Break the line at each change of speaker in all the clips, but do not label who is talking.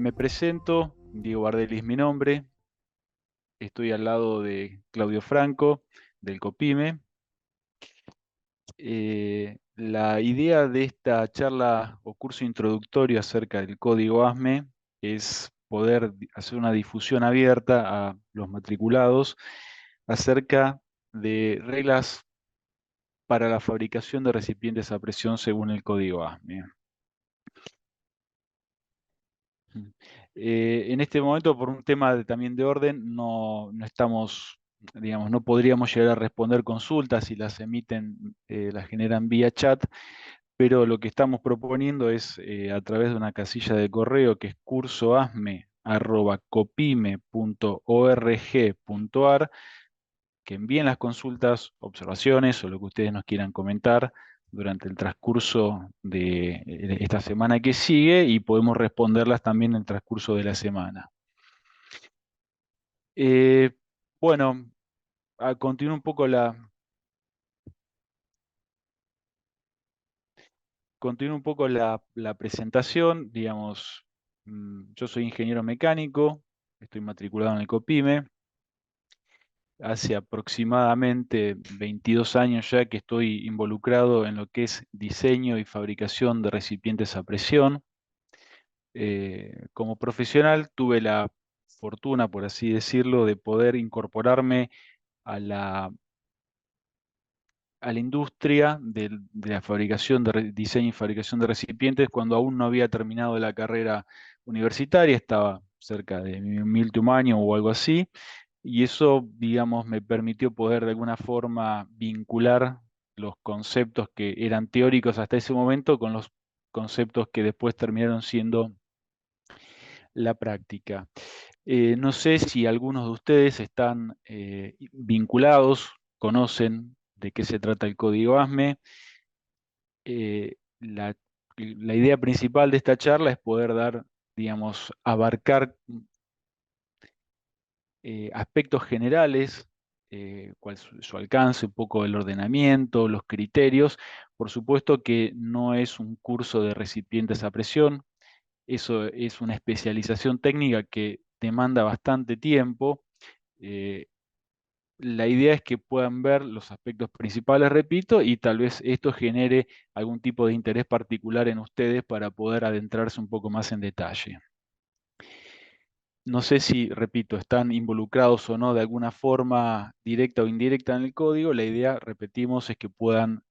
Me presento, Diego Bardelli es mi nombre, estoy al lado de Claudio Franco, del COPIME. La idea de esta charla o curso introductorio acerca del código ASME es poder hacer una difusión abierta a los matriculados acerca de reglas para la fabricación de recipientes a presión según el código ASME. En este momento, por un tema también de orden, no estamos, digamos, no podríamos llegar a responder consultas si las emiten, las generan vía chat, pero lo que estamos proponiendo es a través de una casilla de correo que es cursoasme@copime.org.ar, que envíen las consultas, observaciones o lo que ustedes nos quieran comentar durante el transcurso de esta semana que sigue y podemos responderlas también en el transcurso de la semana. Eh, bueno, continúo un poco la presentación. Digamos, yo soy ingeniero mecánico, estoy matriculado en el COPIME. Hace aproximadamente 22 años ya que estoy involucrado en lo que es diseño y fabricación de recipientes a presión. Como profesional tuve la fortuna, por así decirlo, de poder incorporarme a la industria de la fabricación diseño y fabricación de recipientes cuando aún no había terminado la carrera universitaria, estaba cerca de mi último año o algo así, y eso, digamos, me permitió poder de alguna forma vincular los conceptos que eran teóricos hasta ese momento con los conceptos que después terminaron siendo la práctica. No sé si algunos de ustedes están vinculados, conocen de qué se trata el código ASME. La idea principal de esta charla es poder dar, digamos, abarcar aspectos generales, cuál es su alcance, un poco el ordenamiento, los criterios. Por supuesto que no es un curso de recipientes a presión, eso es una especialización técnica que demanda bastante tiempo. eh, la idea es que puedan ver los aspectos principales, repito, y tal vez esto genere algún tipo de interés particular en ustedes para poder adentrarse un poco más en detalle. No sé si, repito, están involucrados o no de alguna forma directa o indirecta en el código. La idea, repetimos, es que puedan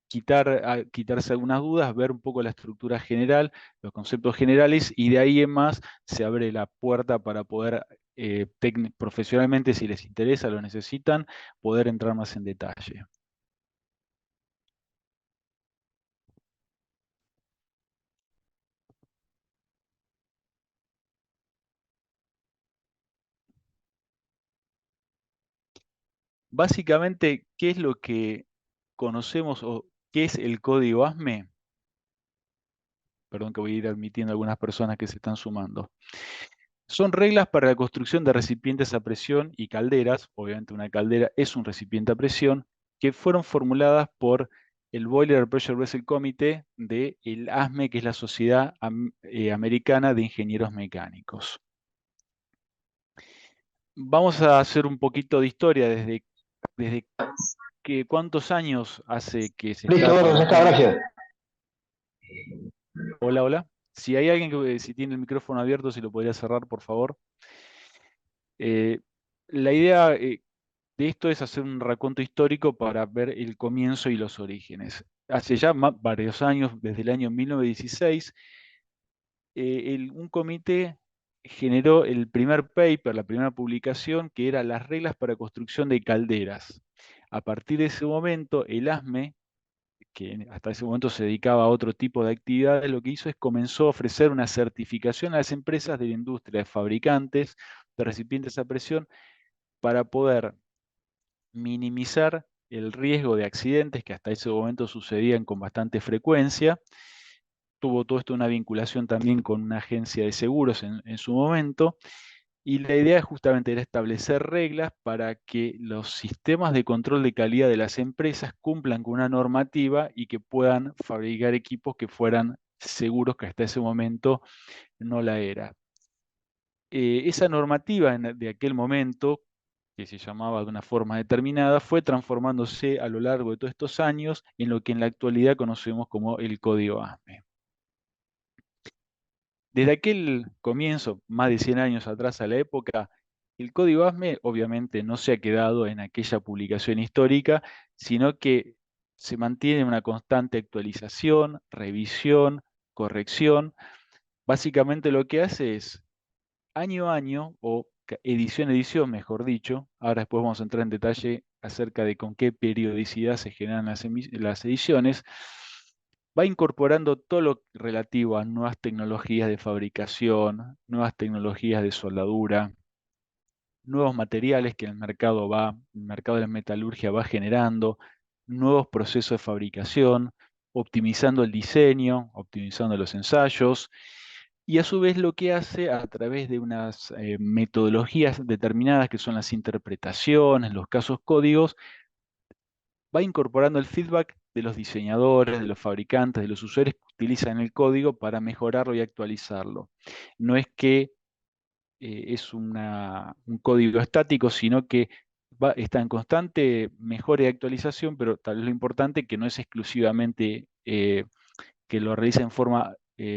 quitarse algunas dudas, ver un poco la estructura general, los conceptos generales, y de ahí en más se abre la puerta para poder profesionalmente, si les interesa, lo necesitan, poder entrar más en detalle. Básicamente, ¿qué es lo que conocemos o qué es el código ASME? Perdón que voy a ir admitiendo algunas personas que se están sumando. Son reglas para la construcción de recipientes a presión y calderas, obviamente una caldera es un recipiente a presión, que fueron formuladas por el Boiler Pressure Vessel Committee de el ASME, que es la Sociedad Americana de Ingenieros Mecánicos. Vamos a hacer un poquito de historia desde cuántos años hace que se está
Listo, bueno, ya está,
fabricando.
gracias.
Hola, hola. Si hay alguien que si tiene el micrófono abierto, si lo podría cerrar, por favor. Eh, la idea de esto es hacer un raconto histórico para ver el comienzo y los orígenes. Hace ya varios años, desde el año 1916, un comité generó el primer paper, la primera publicación, que era las reglas para construcción de calderas. A partir de ese momento, el ASME, que hasta ese momento se dedicaba a otro tipo de actividades, lo que hizo es comenzó a ofrecer una certificación a las empresas de la industria de fabricantes de recipientes a presión para poder minimizar el riesgo de accidentes que hasta ese momento sucedían con bastante frecuencia. Tuvo todo esto una vinculación también con una agencia de seguros en su momento, y la idea justamente era establecer reglas para que los sistemas de control de calidad de las empresas cumplan con una normativa y que puedan fabricar equipos que fueran seguros que hasta ese momento no la era. Esa normativa de aquel momento, que se llamaba de una forma determinada, fue transformándose a lo largo de todos estos años en lo que en la actualidad conocemos como el Código ASME. Desde aquel comienzo, más de 100 años atrás a la época, el Código ASME obviamente no se ha quedado en aquella publicación histórica, sino que se mantiene una constante actualización, revisión, corrección. Básicamente lo que hace es año a año, o edición a edición, mejor dicho, ahora después vamos a entrar en detalle acerca de con qué periodicidad se generan las ediciones, va incorporando todo lo relativo a nuevas tecnologías de fabricación, nuevas tecnologías de soldadura, nuevos materiales que el mercado de la metalurgia va generando, nuevos procesos de fabricación, optimizando el diseño, optimizando los ensayos, y a su vez lo que hace a través de unas metodologías determinadas que son las interpretaciones, los casos códigos, va incorporando el feedback de los diseñadores, de los fabricantes, de los usuarios que utilizan el código para mejorarlo y actualizarlo. No es que es un código estático, sino que está en constante mejora y actualización, pero tal vez lo importante que no es exclusivamente que lo realiza en forma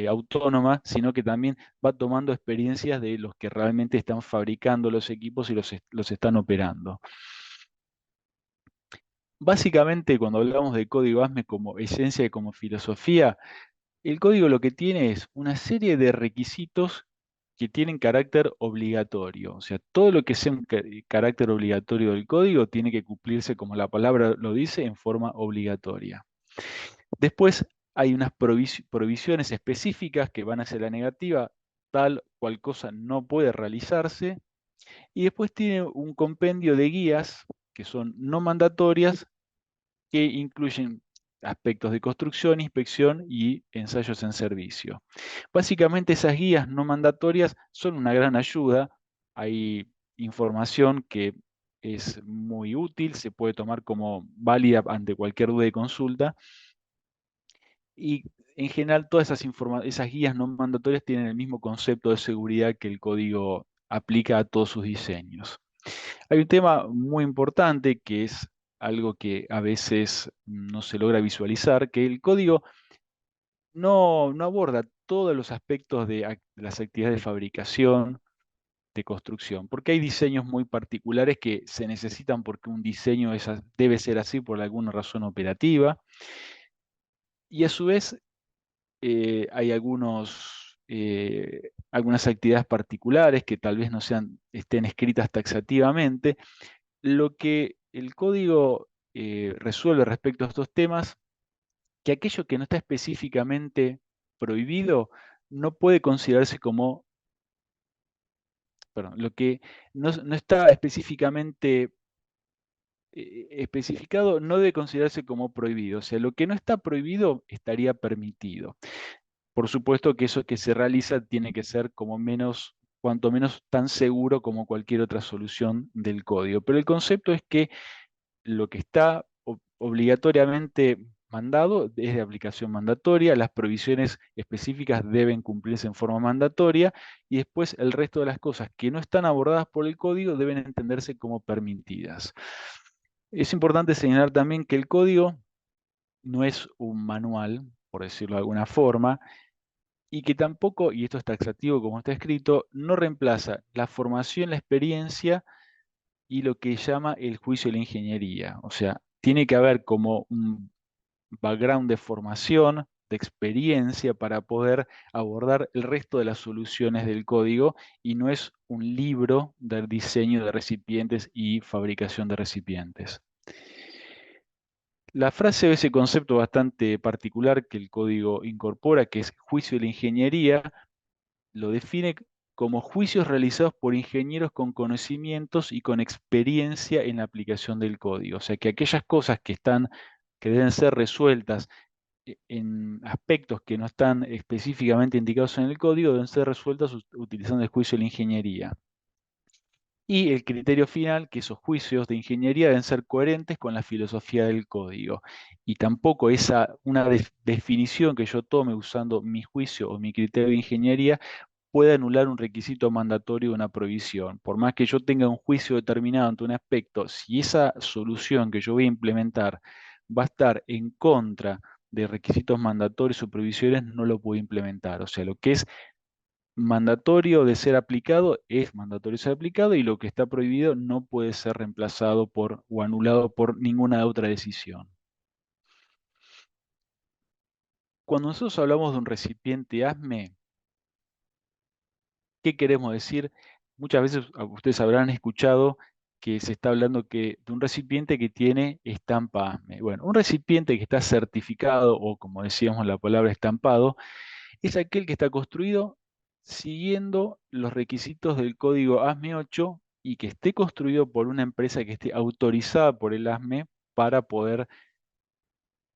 autónoma, sino que también va tomando experiencias de los que realmente están fabricando los equipos y los están operando. Básicamente, cuando hablamos de código ASME como esencia y como filosofía, el código lo que tiene es una serie de requisitos que tienen carácter obligatorio. O sea, todo lo que sea un carácter obligatorio del código tiene que cumplirse, como la palabra lo dice, en forma obligatoria. Después hay unas provisiones específicas que van hacia la negativa, tal cual cosa no puede realizarse. Y después tiene un compendio de guías que son no mandatorias, que incluyen aspectos de construcción, inspección y ensayos en servicio. Básicamente esas guías no mandatorias son una gran ayuda. Hay información que es muy útil, se puede tomar como válida ante cualquier duda de consulta. Y en general todas esas guías no mandatorias tienen el mismo concepto de seguridad que el código aplica a todos sus diseños. Hay un tema muy importante que es algo que a veces no se logra visualizar, que el código no aborda todos los aspectos de las actividades de fabricación, de construcción, porque hay diseños muy particulares que se necesitan porque un diseño debe ser así por alguna razón operativa, y a su vez hay algunas actividades particulares que tal vez no estén escritas taxativamente. Lo que el código resuelve respecto a estos temas, que aquello que no está específicamente prohibido no puede considerarse como, perdón, lo que no está específicamente especificado no debe considerarse como prohibido. O sea, lo que no está prohibido estaría permitido. Por supuesto que eso que se realiza tiene que ser cuanto menos tan seguro como cualquier otra solución del código. Pero el concepto es que lo que está obligatoriamente mandado es de aplicación mandatoria, las provisiones específicas deben cumplirse en forma mandatoria y después el resto de las cosas que no están abordadas por el código deben entenderse como permitidas. Es importante señalar también que el código no es un manual, por decirlo de alguna forma, y que tampoco, y esto es taxativo como está escrito, no reemplaza la formación, la experiencia y lo que llama el juicio de la ingeniería. O sea, tiene que haber como un background de formación, de experiencia para poder abordar el resto de las soluciones del código y no es un libro del diseño de recipientes y fabricación de recipientes. La frase o ese concepto bastante particular que el código incorpora, que es juicio de la ingeniería, lo define como juicios realizados por ingenieros con conocimientos y con experiencia en la aplicación del código. O sea que aquellas cosas que deben ser resueltas en aspectos que no están específicamente indicados en el código, deben ser resueltas utilizando el juicio de la ingeniería. Y el criterio final, que esos juicios de ingeniería deben ser coherentes con la filosofía del código. Y tampoco una definición que yo tome usando mi juicio o mi criterio de ingeniería puede anular un requisito mandatorio de una provisión. Por más que yo tenga un juicio determinado ante un aspecto, si esa solución que yo voy a implementar va a estar en contra de requisitos mandatorios o provisiones, no lo puedo implementar. O sea, lo que es mandatorio de ser aplicado es mandatorio de ser aplicado y lo que está prohibido no puede ser reemplazado por o anulado por ninguna otra decisión. Cuando nosotros hablamos de un recipiente ASME, ¿qué queremos decir? Muchas veces ustedes habrán escuchado que se está hablando de un recipiente que tiene estampa ASME. Bueno, un recipiente que está certificado o como decíamos la palabra estampado, es aquel que está construido siguiendo los requisitos del código ASME 8 y que esté construido por una empresa que esté autorizada por el ASME para poder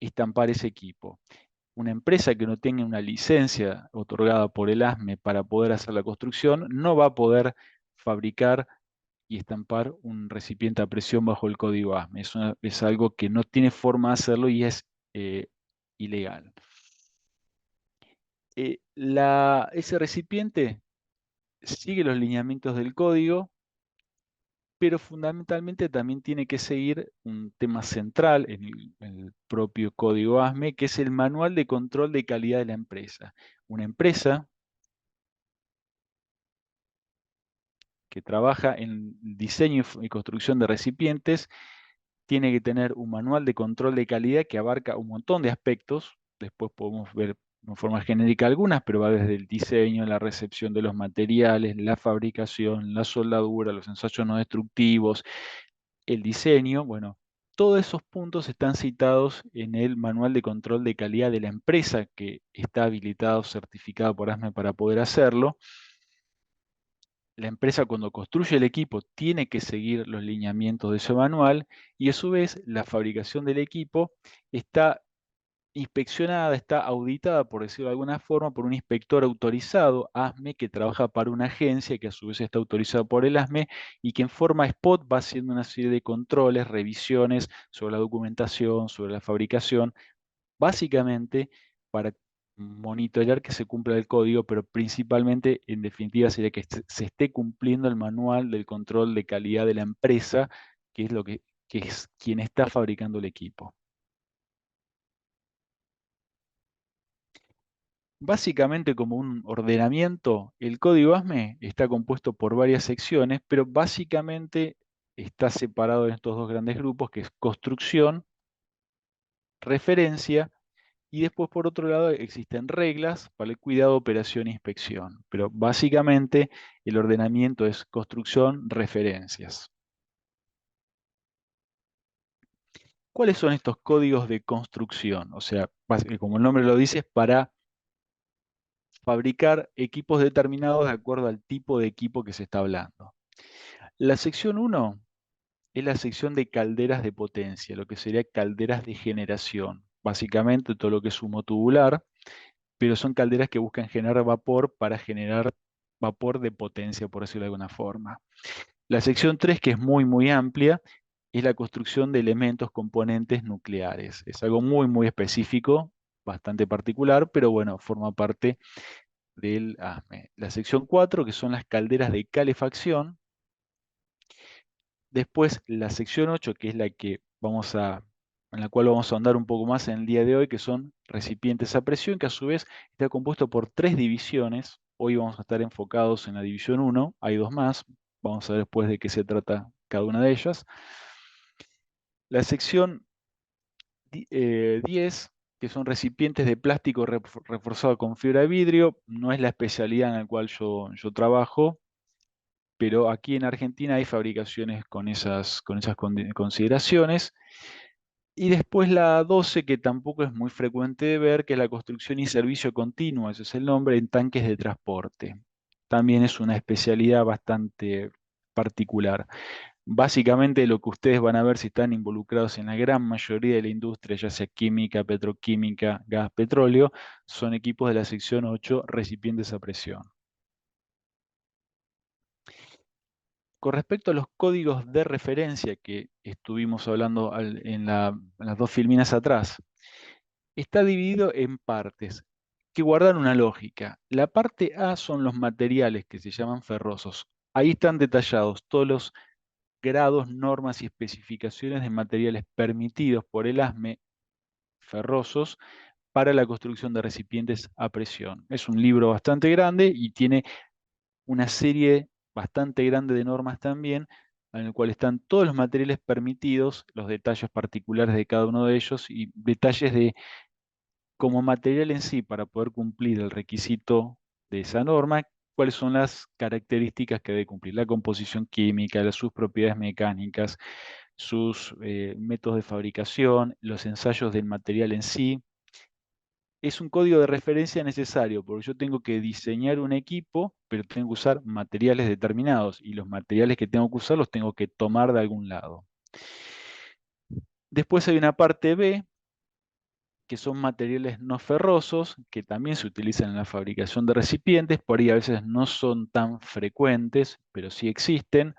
estampar ese equipo. Una empresa que no tenga una licencia otorgada por el ASME para poder hacer la construcción no va a poder fabricar y estampar un recipiente a presión bajo el código ASME. Es algo que no tiene forma de hacerlo y es ilegal. Ese recipiente sigue los lineamientos del código, pero fundamentalmente también tiene que seguir un tema central en el propio código ASME, que es el manual de control de calidad de la empresa. Una empresa que trabaja en diseño y construcción de recipientes tiene que tener un manual de control de calidad que abarca un montón de aspectos. Después podemos ver en forma genérica algunas, pero va desde el diseño, la recepción de los materiales, la fabricación, la soldadura, los ensayos no destructivos, el diseño. Bueno, todos esos puntos están citados en el manual de control de calidad de la empresa que está habilitado, certificado por ASME para poder hacerlo. La empresa cuando construye el equipo tiene que seguir los lineamientos de ese manual y a su vez la fabricación del equipo está inspeccionada, está auditada, por decirlo de alguna forma, por un inspector autorizado, ASME, que trabaja para una agencia que a su vez está autorizada por el ASME y que en forma spot va haciendo una serie de controles, revisiones sobre la documentación, sobre la fabricación, básicamente para monitorear que se cumpla el código, pero principalmente, en definitiva, sería que se esté cumpliendo el manual del control de calidad de la empresa, que es que es quien está fabricando el equipo. Básicamente, como un ordenamiento, el código ASME está compuesto por varias secciones, pero básicamente está separado en estos dos grandes grupos, que es construcción, referencia. Y después, por otro lado, existen reglas para el cuidado, operación e inspección. Pero básicamente el ordenamiento es construcción, referencias. ¿Cuáles son estos códigos de construcción? O sea, como el nombre lo dice, es para fabricar equipos determinados de acuerdo al tipo de equipo que se está hablando. La sección uno es la sección de calderas de potencia, lo que sería calderas de generación. Básicamente todo lo que es humo tubular, pero son calderas que buscan generar vapor para generar vapor de potencia, por decirlo de alguna forma. La sección 3, que es muy amplia, es la construcción de elementos componentes nucleares. Es algo muy específico, bastante particular, pero bueno, forma parte del ASME. La sección 4, que son las calderas de calefacción. Después la sección 8, que es en la cual vamos a andar un poco más en el día de hoy, que son recipientes a presión, que a su vez está compuesto por tres divisiones. Hoy vamos a estar enfocados en la división 1, hay dos más, vamos a ver después de qué se trata cada una de ellas. La sección 10, que son recipientes de plástico reforzado con fibra de vidrio, no es la especialidad en la cual yo trabajo, pero aquí en Argentina hay fabricaciones con esas consideraciones. Y después la 12, que tampoco es muy frecuente de ver, que es la construcción y servicio continuo, ese es el nombre, en tanques de transporte. También es una especialidad bastante particular. Básicamente lo que ustedes van a ver si están involucrados en la gran mayoría de la industria, ya sea química, petroquímica, gas, petróleo, son equipos de la sección 8, recipientes a presión. con respecto a los códigos de referencia que estuvimos hablando en las dos filminas atrás, está dividido en partes que guardan una lógica. La parte A son los materiales que se llaman ferrosos. Ahí están detallados todos los grados, normas y especificaciones de materiales permitidos por el ASME ferrosos para la construcción de recipientes a presión. Es un libro bastante grande y tiene una serie bastante grande de normas también, en el cual están todos los materiales permitidos, los detalles particulares de cada uno de ellos y detalles de como material en sí para poder cumplir el requisito de esa norma, cuáles son las características que debe cumplir, la composición química, sus propiedades mecánicas, sus métodos de fabricación, los ensayos del material en sí. Es un código de referencia necesario, porque yo tengo que diseñar un equipo, pero tengo que usar materiales determinados, y los materiales que tengo que usar los tengo que tomar de algún lado. Después hay una parte B, que son materiales no ferrosos, que también se utilizan en la fabricación de recipientes, por ahí a veces no son tan frecuentes, pero sí existen.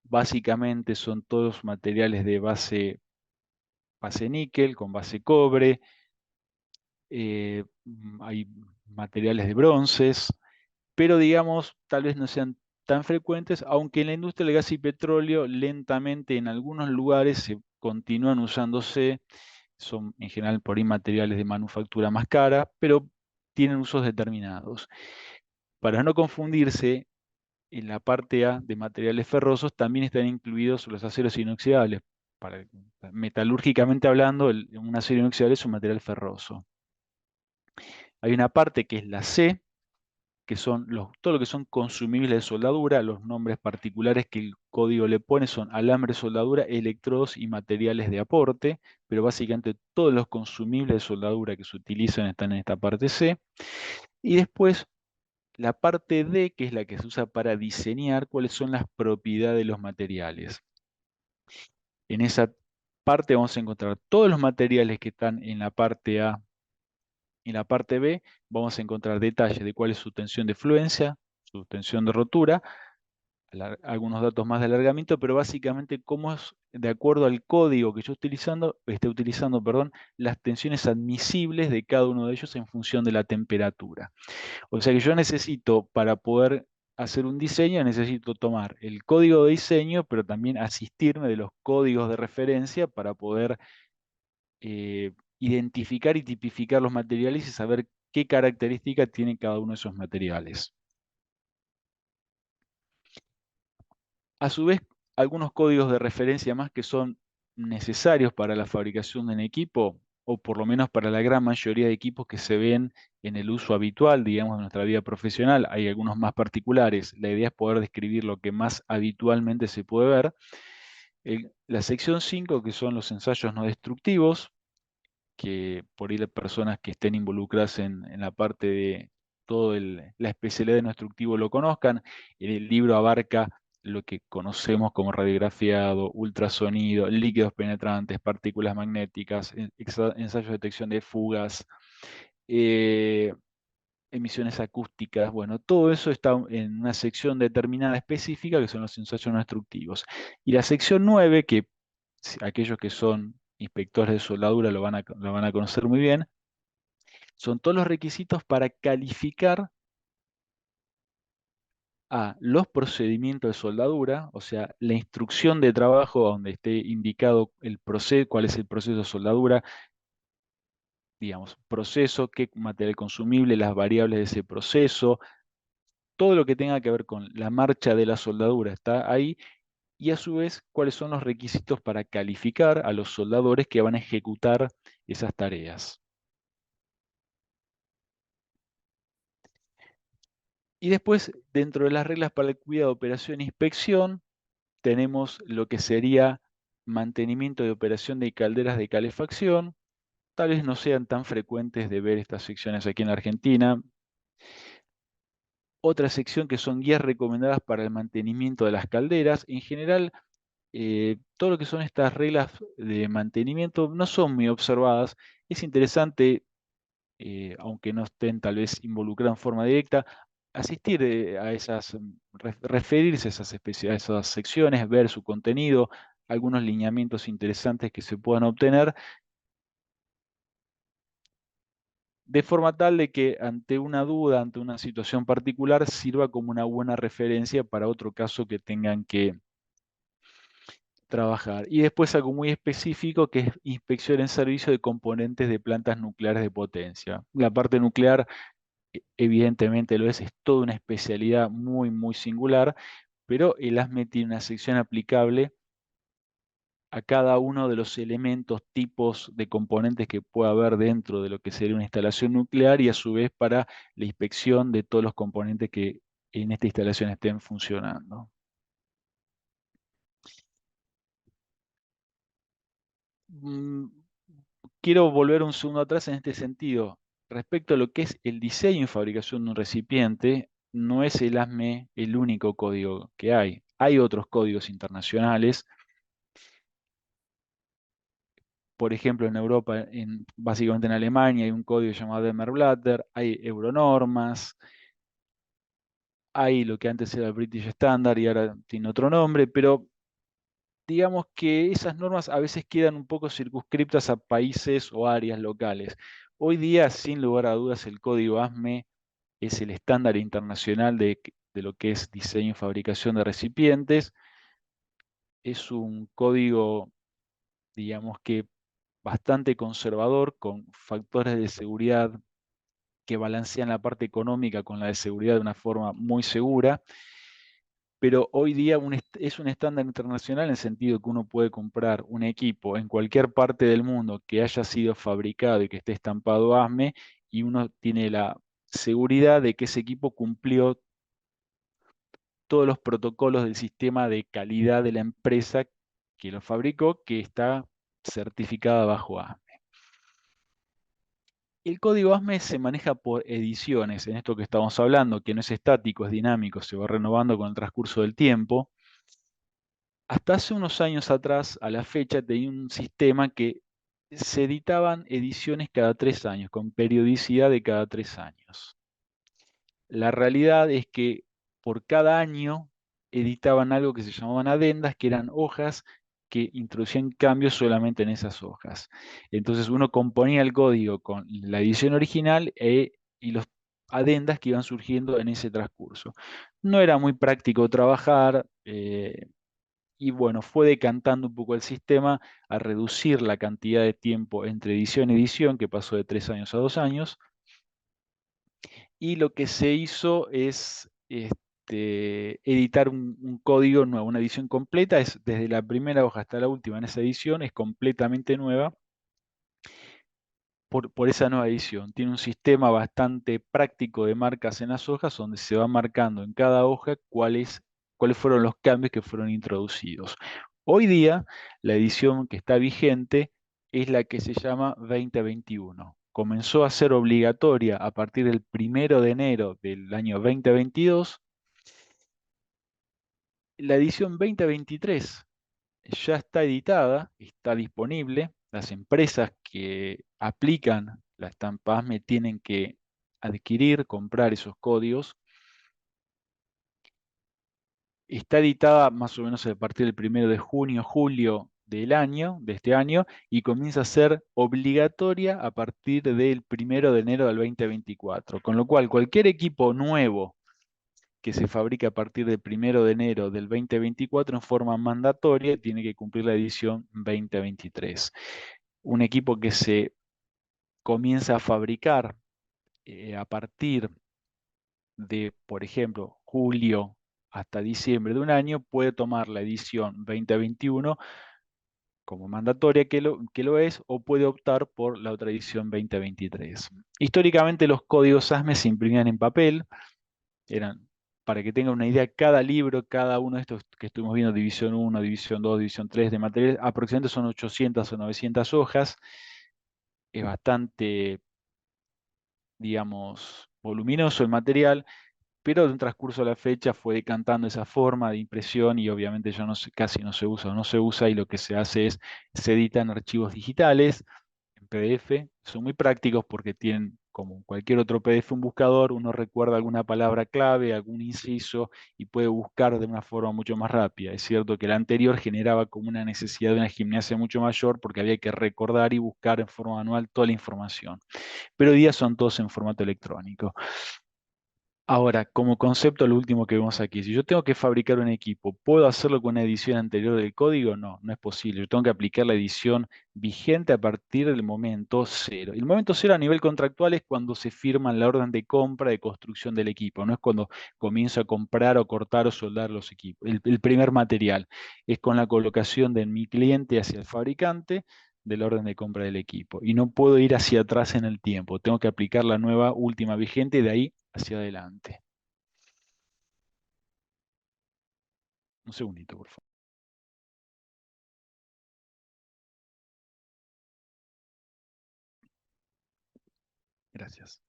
Básicamente son todos materiales de base níquel, con base cobre, hay materiales de bronces, pero digamos, tal vez no sean tan frecuentes, aunque en la industria del gas y petróleo lentamente en algunos lugares se continúan usándose, son en general por ahí materiales de manufactura más cara, pero tienen usos determinados. Para no confundirse, en la parte A de materiales ferrosos también están incluidos los aceros inoxidables. Metalúrgicamente hablando, un acero inoxidable es un material ferroso. Hay una parte que es la C, que son todo lo que son consumibles de soldadura. Los nombres particulares que el código le pone son alambre, soldadura, electrodos y materiales de aporte, pero básicamente todos los consumibles de soldadura que se utilizan están en esta parte C. Y después la parte D, que es la que se usa para diseñar cuáles son las propiedades de los materiales. En esa parte vamos a encontrar todos los materiales que están en la parte A. En la parte B vamos a encontrar detalles de cuál es su tensión de fluencia, su tensión de rotura, algunos datos más de alargamiento, pero básicamente cómo es, de acuerdo al código que yo esté utilizando, perdón, las tensiones admisibles de cada uno de ellos en función de la temperatura. O sea que yo necesito, para poder hacer un diseño, necesito tomar el código de diseño, pero también asistirme de los códigos de referencia para poder identificar y tipificar los materiales y saber qué características tiene cada uno de esos materiales. A su vez, algunos códigos de referencia más que son necesarios para la fabricación de un equipo, o por lo menos para la gran mayoría de equipos que se ven en el uso habitual, digamos, de nuestra vida profesional. Hay algunos más particulares. La idea es poder describir lo que más habitualmente se puede ver. La sección 5, que son los ensayos no destructivos, que por ahí las personas que estén involucradas en la parte de toda la especialidad de no destructivo lo conozcan. El libro abarca lo que conocemos como radiografiado, ultrasonido, líquidos penetrantes, partículas magnéticas, ensayos de detección de fugas, eh, emisiones acústicas. Bueno, todo eso está en una sección determinada específica que son los ensayos no destructivos. Y la sección 9, que aquellos que son inspectores de soldadura lo van a conocer muy bien, son todos los requisitos para calificar a los procedimientos de soldadura, o sea, la instrucción de trabajo donde esté indicado el proceso, cuál es el proceso de soldadura, digamos, proceso, qué material consumible, las variables de ese proceso, todo lo que tenga que ver con la marcha de la soldadura está ahí, y a su vez cuáles son los requisitos para calificar a los soldadores que van a ejecutar esas tareas. Y después, dentro de las reglas para el cuidado, operación e inspección, tenemos lo que sería mantenimiento de operación de calderas de calefacción. Tal vez no sean tan frecuentes de ver estas secciones aquí en la Argentina. Otra sección que son guías recomendadas para el mantenimiento de las calderas. En general, todo lo que son estas reglas de mantenimiento no son muy observadas. Es interesante, aunque no estén tal vez involucradas en forma directa, asistir a esas, referirse a esas, a esas secciones, ver su contenido, algunos lineamientos interesantes que se puedan obtener, de forma tal de que ante una duda, ante una situación particular, sirva como una buena referencia para otro caso que tengan que trabajar. Y después algo muy específico que es inspección en servicio de componentes de plantas nucleares de potencia. La parte nuclear evidentemente lo es toda una especialidad muy, muy singular, pero el ASME tiene una sección aplicable a cada uno de los elementos, tipos de componentes que pueda haber dentro de lo que sería una instalación nuclear y a su vez para la inspección de todos los componentes que en esta instalación estén funcionando. Mm, Quiero volver un segundo atrás en este sentido. Respecto a lo que es el diseño y fabricación de un recipiente, no es el ASME el único código que hay. Hay otros códigos internacionales. Por ejemplo, en Europa, básicamente en Alemania, hay un código llamado Demerblatter, hay euronormas, hay lo que antes era el British Standard y ahora tiene otro nombre, pero digamos que esas normas a veces quedan un poco circunscriptas a países o áreas locales. Hoy día, sin lugar a dudas, el código ASME es el estándar internacional de lo que es diseño y fabricación de recipientes. Es un código, digamos que bastante conservador, con factores de seguridad que balancean la parte económica con la de seguridad de una forma muy segura, pero hoy día es un estándar internacional en el sentido que uno puede comprar un equipo en cualquier parte del mundo que haya sido fabricado y que esté estampado ASME y uno tiene la seguridad de que ese equipo cumplió todos los protocolos del sistema de calidad de la empresa que lo fabricó, que está certificada bajo ASME. El código ASME se maneja por ediciones, en esto que estamos hablando, que no es estático, es dinámico, se va renovando con el transcurso del tiempo. Hasta hace unos años atrás, a la fecha, tenía un sistema que se editaban ediciones cada 3 años, con periodicidad de cada 3 años. La realidad es que por cada año editaban algo que se llamaban adendas, que eran hojas que introducían cambios solamente en esas hojas. Entonces uno componía el código con la edición original y los adendas que iban surgiendo en ese transcurso. No era muy práctico trabajar, y bueno, fue decantando un poco el sistema a reducir la cantidad de tiempo entre edición y edición, que pasó de 3 años a 2 años, y lo que se hizo es editar un código nuevo, una edición completa, es desde la primera hoja hasta la última en esa edición, es completamente nueva por esa nueva edición. Tiene un sistema bastante práctico de marcas en las hojas, donde se va marcando en cada hoja cuáles fueron los cambios que fueron introducidos. Hoy día, la edición que está vigente es la que se llama 2021. Comenzó a ser obligatoria a partir del 1 de enero del año 2022. La edición 2023 ya está editada, está disponible. Las empresas que aplican la estampa ASME tienen que adquirir, comprar esos códigos. Está editada más o menos a partir del 1 de junio, julio de este año, y comienza a ser obligatoria a partir del 1 de enero del 2024. Con lo cual, cualquier equipo nuevo que se fabrica a partir del 1 de enero del 2024 en forma mandatoria tiene que cumplir la edición 2023. Un equipo que se comienza a fabricar a partir de, por ejemplo, julio hasta diciembre de un año, puede tomar la edición 2021 como mandatoria que lo es, o puede optar por la otra edición 2023. Históricamente los códigos ASME se imprimían en papel, eran, para que tengan una idea, cada libro, cada uno de estos que estuvimos viendo, división 1, división 2, división 3 de material, aproximadamente son 800 o 900 hojas. Es bastante, digamos, voluminoso el material, pero de un transcurso a la fecha fue decantando esa forma de impresión y obviamente ya casi no se usa o no se usa, y lo que se hace es, se editan archivos digitales en PDF, son muy prácticos porque tienen como cualquier otro PDF, un buscador, uno recuerda alguna palabra clave, algún inciso y puede buscar de una forma mucho más rápida. Es cierto que el anterior generaba como una necesidad de una gimnasia mucho mayor porque había que recordar y buscar en forma manual toda la información. Pero hoy día son todos en formato electrónico. Ahora, como concepto, lo último que vemos aquí, si yo tengo que fabricar un equipo, ¿puedo hacerlo con una edición anterior del código? No, no es posible. Yo tengo que aplicar la edición vigente a partir del momento cero. Y el momento cero a nivel contractual es cuando se firma la orden de compra de construcción del equipo, no es cuando comienzo a comprar o cortar o soldar los equipos. El primer material es con la colocación de mi cliente hacia el fabricante de la orden de compra del equipo. Y no puedo ir hacia atrás en el tiempo. Tengo que aplicar la nueva última vigente y de ahí hacia adelante. Un segundito, por favor. Gracias.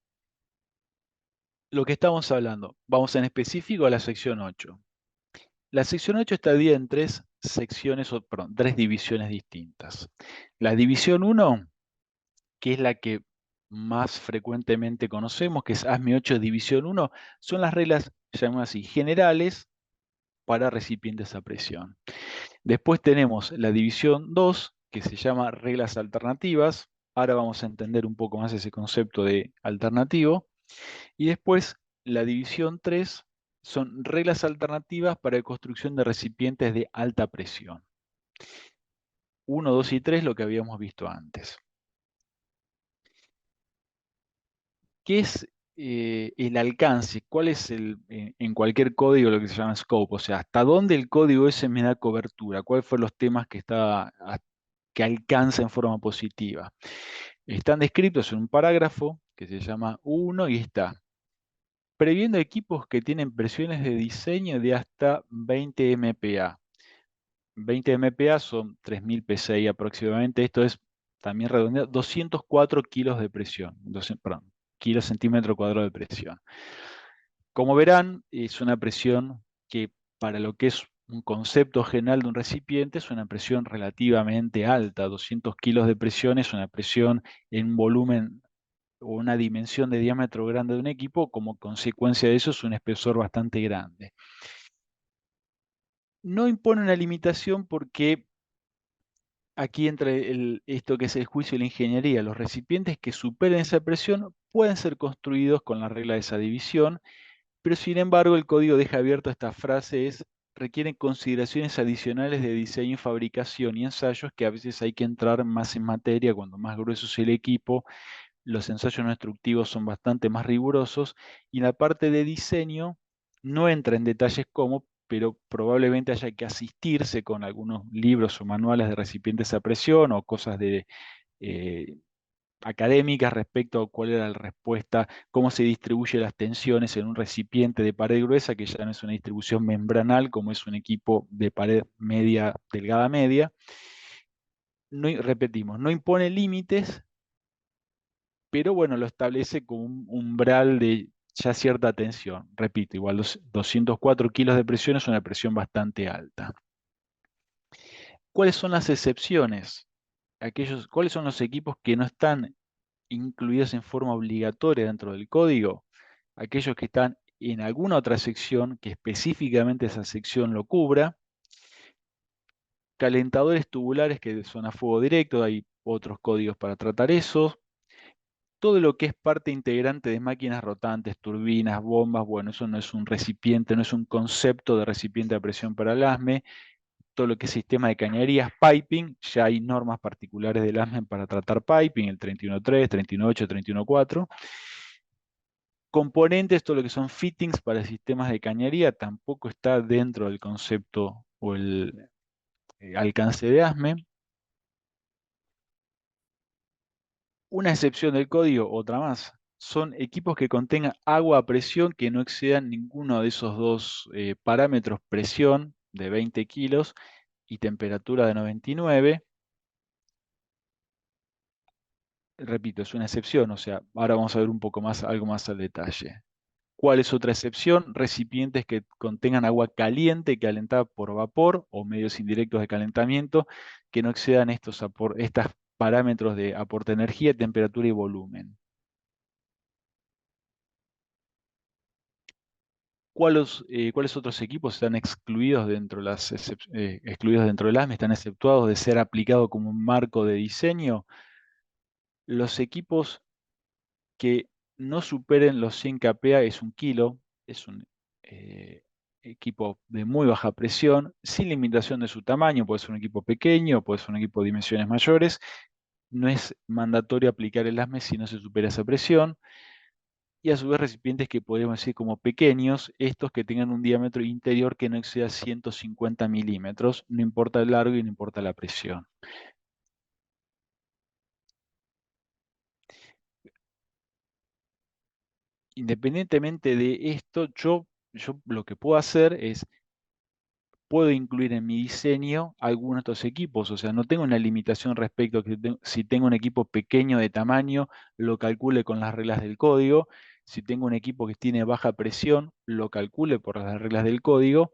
Lo que estamos hablando, vamos en específico a la sección 8. La sección 8 está dividida en tres secciones, o perdón, tres divisiones distintas. La división 1, que es la que más frecuentemente conocemos, que es ASME 8 División 1, son las reglas, llamamos así, generales para recipientes a presión. Después tenemos la división 2, que se llama reglas alternativas. Ahora vamos a entender un poco más ese concepto de alternativo. Y después la división 3 son reglas alternativas para la construcción de recipientes de alta presión. 1, 2 y 3, lo que habíamos visto antes. ¿Qué es el alcance? ¿Cuál es en cualquier código lo que se llama scope? O sea, ¿hasta dónde el código ese me da cobertura? ¿Cuáles fueron los temas que alcanza en forma positiva? Están descritos en un parágrafo que se llama 1 y está previendo equipos que tienen presiones de diseño de hasta 20 MPa. 20 MPa son 3000 PSI aproximadamente. Esto es también redondeado, 204 kilos de presión. Perdón, kilos centímetro cuadrado de presión. Como verán, es una presión que para lo que es un concepto general de un recipiente es una presión relativamente alta. 200 kilos de presión es una presión en un volumen o una dimensión de diámetro grande de un equipo, como consecuencia de eso es un espesor bastante grande. No impone una limitación porque aquí entra esto que es el juicio de la ingeniería. Los recipientes que superen esa presión pueden ser construidos con la regla de esa división, pero sin embargo el código deja abierto esta frase, requieren consideraciones adicionales de diseño, fabricación y ensayos que a veces hay que entrar más en materia cuando más grueso es el equipo. Los ensayos no instructivos son bastante más rigurosos y la parte de diseño no entra en detalles cómo, pero probablemente haya que asistirse con algunos libros o manuales de recipientes a presión o cosas eh, académicas respecto a cuál era la respuesta, cómo se distribuyen las tensiones en un recipiente de pared gruesa, que ya no es una distribución membranal como es un equipo de pared media, delgada media. No, repetimos, no impone límites, pero bueno, lo establece como un umbral de ya cierta tensión. Repito, igual 204 kilos de presión es una presión bastante alta. ¿Cuáles son las excepciones? ¿Cuáles son los equipos que no están incluidos en forma obligatoria dentro del código? Aquellos que están en alguna otra sección que específicamente esa sección lo cubra. Calentadores tubulares que son a fuego directo, hay otros códigos para tratar eso. Todo lo que es parte integrante de máquinas rotantes, turbinas, bombas, bueno, eso no es un recipiente, no es un concepto de recipiente a presión para el ASME. Todo lo que es sistema de cañerías, piping, ya hay normas particulares del ASME para tratar piping, el 31.3, 31.8, 31.4. Componentes, todo lo que son fittings para sistemas de cañería, tampoco está dentro del concepto o el alcance de ASME. Una excepción del código, otra más, son equipos que contengan agua a presión que no excedan ninguno de esos dos parámetros, presión de 20 kilos y temperatura de 99. Repito, es una excepción, o sea, ahora vamos a ver un poco más, algo más al detalle. ¿Cuál es otra excepción? Recipientes que contengan agua caliente calentada por vapor o medios indirectos de calentamiento que no excedan estos parámetros de aporte de energía, temperatura y volumen. ¿Cuáles otros equipos están excluidos excluidos dentro del ASME, están exceptuados de ser aplicado como un marco de diseño? Los equipos que no superen los 100 kPa es un kilo, es un eh, equipo de muy baja presión, sin limitación de su tamaño, puede ser un equipo pequeño, puede ser un equipo de dimensiones mayores, no es mandatorio aplicar el ASME si no se supera esa presión, y a su vez recipientes que podríamos decir como pequeños, estos que tengan un diámetro interior que no exceda 150 milímetros, no importa el largo y no importa la presión. Independientemente de esto, yo lo que puedo hacer es puedo incluir en mi diseño algunos de estos equipos, o sea, no tengo una limitación respecto a que si tengo un equipo pequeño de tamaño, lo calcule con las reglas del código, si tengo un equipo que tiene baja presión, lo calcule por las reglas del código,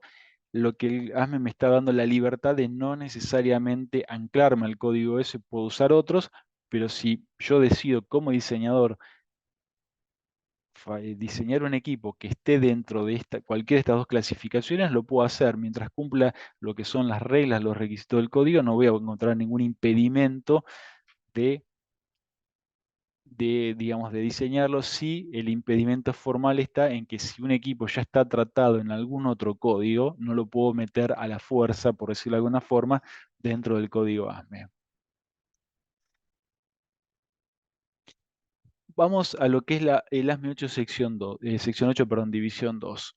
lo que el ASME me está dando la libertad de no necesariamente anclarme al código ese, puedo usar otros, pero si yo decido como diseñador diseñar un equipo que esté dentro de cualquiera de estas dos clasificaciones, lo puedo hacer mientras cumpla lo que son las reglas, los requisitos del código, no voy a encontrar ningún impedimento de, digamos, de diseñarlo si el impedimento formal está en que si un equipo ya está tratado en algún otro código, no lo puedo meter a la fuerza, por decirlo de alguna forma, dentro del código ASME. Vamos a lo que es el ASME 8 sección 2, sección 8, perdón, división 2.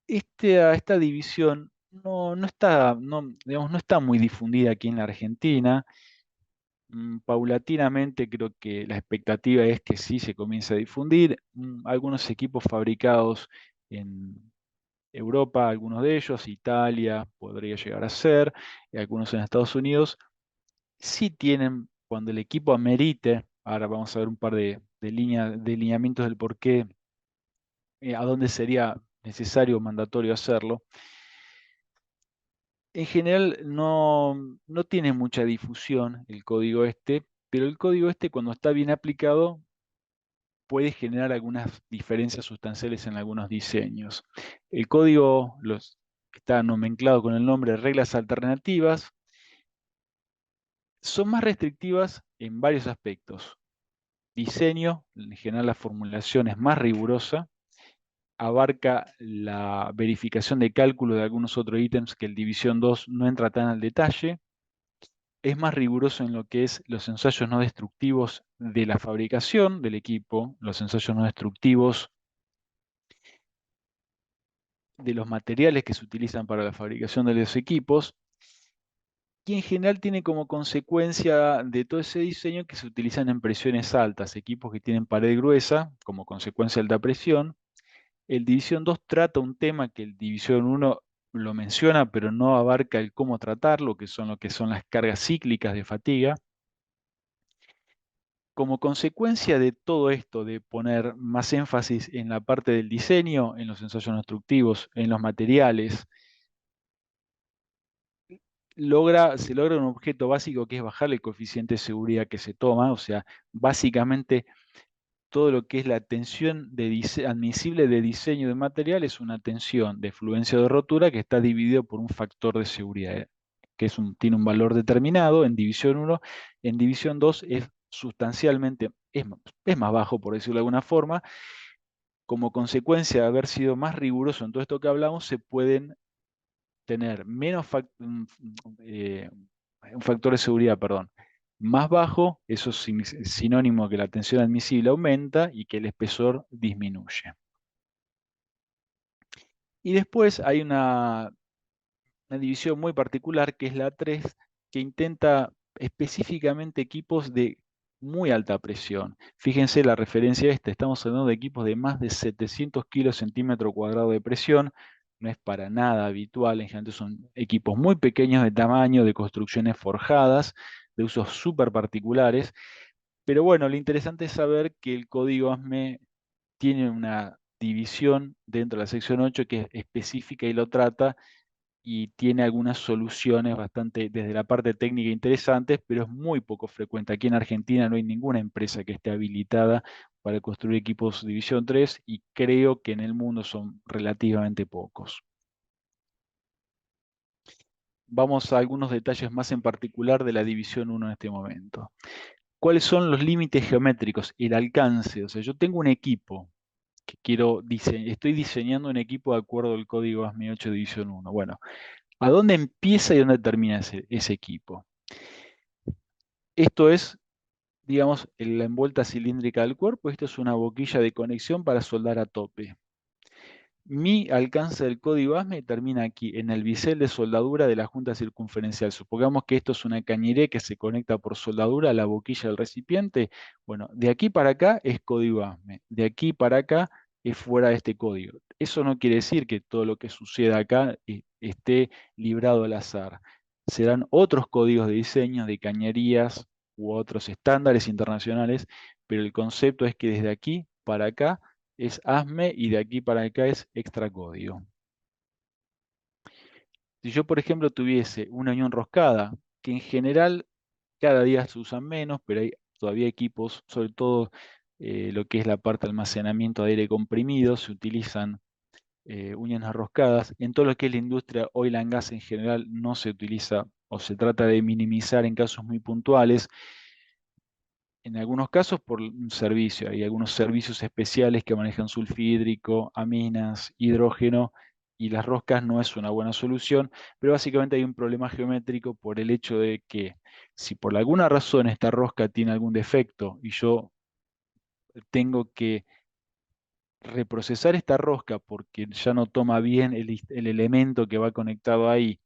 Esta división digamos, no está muy difundida aquí en la Argentina. Paulatinamente creo que la expectativa es que sí se comience a difundir. Algunos equipos fabricados en Europa, algunos de ellos, Italia podría llegar a ser, y algunos en Estados Unidos, sí tienen, cuando el equipo amerite, ahora vamos a ver un par de lineamientos del por qué, a dónde sería necesario o mandatorio hacerlo. En general no tiene mucha difusión el código este, pero el código este cuando está bien aplicado puede generar algunas diferencias sustanciales en algunos diseños. El código está nomenclado con el nombre de reglas alternativas, son más restrictivas en varios aspectos. Diseño, en general la formulación es más rigurosa, abarca la verificación de cálculo de algunos otros ítems que el División 2 no entra tan al detalle, es más riguroso en lo que es los ensayos no destructivos de la fabricación del equipo, los ensayos no destructivos de los materiales que se utilizan para la fabricación de los equipos, y en general tiene como consecuencia de todo ese diseño que se utilizan en presiones altas, equipos que tienen pared gruesa, como consecuencia de alta presión. El División 2 trata un tema que el División 1 lo menciona, pero no abarca el cómo tratarlo, lo que son las cargas cíclicas de fatiga. Como consecuencia de todo esto, de poner más énfasis en la parte del diseño, en los ensayos constructivos, en los materiales, se logra un objeto básico que es bajar el coeficiente de seguridad que se toma, o sea, básicamente todo lo que es la tensión admisible de diseño de material es una tensión de fluencia o de rotura que está dividido por un factor de seguridad, que tiene un valor determinado en división 1, en división 2 es sustancialmente, es más bajo, por decirlo de alguna forma. Como consecuencia de haber sido más riguroso en todo esto que hablamos, se pueden tener un factor de seguridad, perdón, más bajo, eso es sinónimo que la tensión admisible aumenta y que el espesor disminuye. Y después hay una división muy particular que es la 3, que intenta específicamente equipos de muy alta presión. Fíjense la referencia esta, estamos hablando de equipos de más de 700 kilos centímetro cuadrado de presión, no es para nada habitual, en general son equipos muy pequeños de tamaño, de construcciones forjadas, de usos súper particulares, pero bueno, lo interesante es saber que el código ASME tiene una división dentro de la sección 8 que es específica y lo trata y tiene algunas soluciones bastante, desde la parte técnica, interesantes, pero es muy poco frecuente. Aquí en Argentina no hay ninguna empresa que esté habilitada para construir equipos División 3 y creo que en el mundo son relativamente pocos. Vamos a algunos detalles más en particular de la División 1 en este momento. ¿Cuáles son los límites geométricos? El alcance. O sea, yo tengo un equipo que estoy diseñando un equipo de acuerdo al código ASME 8 División 1. Bueno, ¿a dónde empieza y dónde termina ese equipo? Esto es, digamos, la envuelta cilíndrica del cuerpo. Esto es una boquilla de conexión para soldar a tope. Mi alcance del código ASME termina aquí, en el bisel de soldadura de la junta circunferencial. Supongamos que esto es una cañería que se conecta por soldadura a la boquilla del recipiente. Bueno, de aquí para acá es código ASME. De aquí para acá es fuera de este código. Eso no quiere decir que todo lo que suceda acá esté librado al azar. Serán otros códigos de diseño de cañerías u otros estándares internacionales, pero el concepto es que desde aquí para acá es ASME y de aquí para acá es extracódigo. Si yo, por ejemplo, tuviese una unión roscada, que en general cada día se usan menos, pero hay todavía equipos, sobre todo lo que es la parte de almacenamiento de aire comprimido, se utilizan uniones roscadas. En todo lo que es la industria oil and gas en general no se utiliza o se trata de minimizar en casos muy puntuales. En algunos casos por un servicio, hay algunos servicios especiales que manejan sulfhídrico, aminas, hidrógeno, y las roscas no es una buena solución, pero básicamente hay un problema geométrico por el hecho de que si por alguna razón esta rosca tiene algún defecto y yo tengo que reprocesar esta rosca porque ya no toma bien el elemento que va conectado ahí,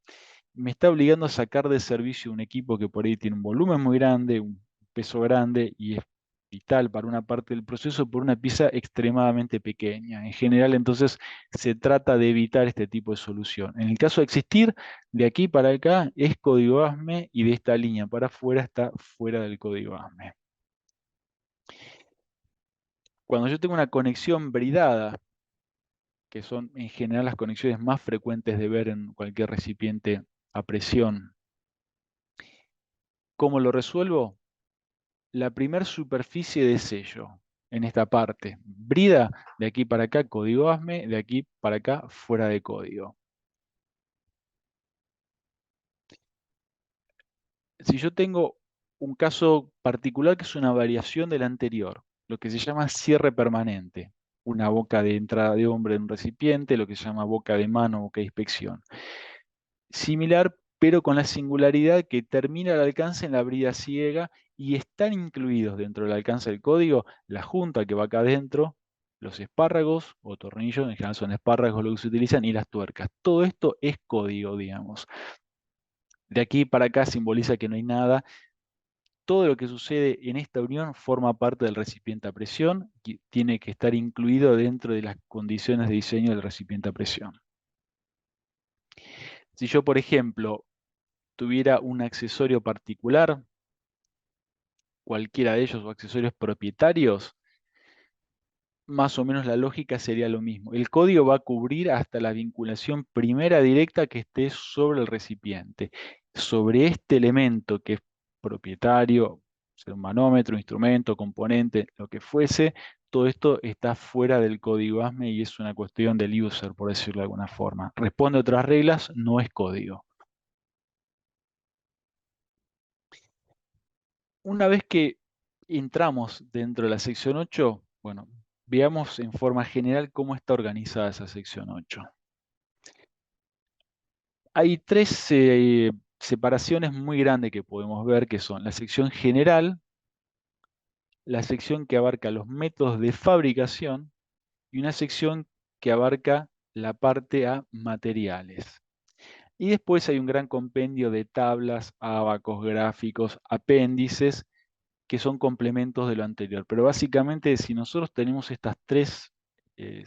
me está obligando a sacar de servicio un equipo que por ahí tiene un volumen muy grande, un peso grande y es vital para una parte del proceso por una pieza extremadamente pequeña. En general, entonces, se trata de evitar este tipo de solución. En el caso de existir, de aquí para acá es código ASME y de esta línea para afuera está fuera del código ASME. Cuando yo tengo una conexión bridada, que son en general las conexiones más frecuentes de ver en cualquier recipiente a presión, ¿cómo lo resuelvo? La primer superficie de sello en esta parte. Brida, de aquí para acá, código ASME, de aquí para acá, fuera de código. Si yo tengo un caso particular que es una variación del anterior, lo que se llama cierre permanente, una boca de entrada de hombre en un recipiente, lo que se llama boca de mano, boca de inspección. Similar, pero con la singularidad que termina el alcance en la brida ciega y están incluidos dentro del alcance del código la junta que va acá adentro, los espárragos o tornillos, en general son espárragos lo que se utilizan, y las tuercas. Todo esto es código, digamos. De aquí para acá simboliza que no hay nada. Todo lo que sucede en esta unión forma parte del recipiente a presión, que tiene que estar incluido dentro de las condiciones de diseño del recipiente a presión. Si yo, por ejemplo, tuviera un accesorio particular, cualquiera de ellos o accesorios propietarios, más o menos la lógica sería lo mismo. El código va a cubrir hasta la vinculación primera directa que esté sobre el recipiente. Sobre este elemento que es propietario, sea un manómetro, instrumento, componente, lo que fuese, todo esto está fuera del código ASME y es una cuestión del user, por decirlo de alguna forma. Responde a otras reglas, no es código. Una vez que entramos dentro de la sección 8, bueno, veamos en forma general cómo está organizada esa sección 8. Hay tres separaciones muy grandes que podemos ver, que son la sección general, la sección que abarca los métodos de fabricación y una sección que abarca la parte a materiales. Y después hay un gran compendio de tablas, ábacos, gráficos, apéndices que son complementos de lo anterior. Pero básicamente, si nosotros tenemos estas tres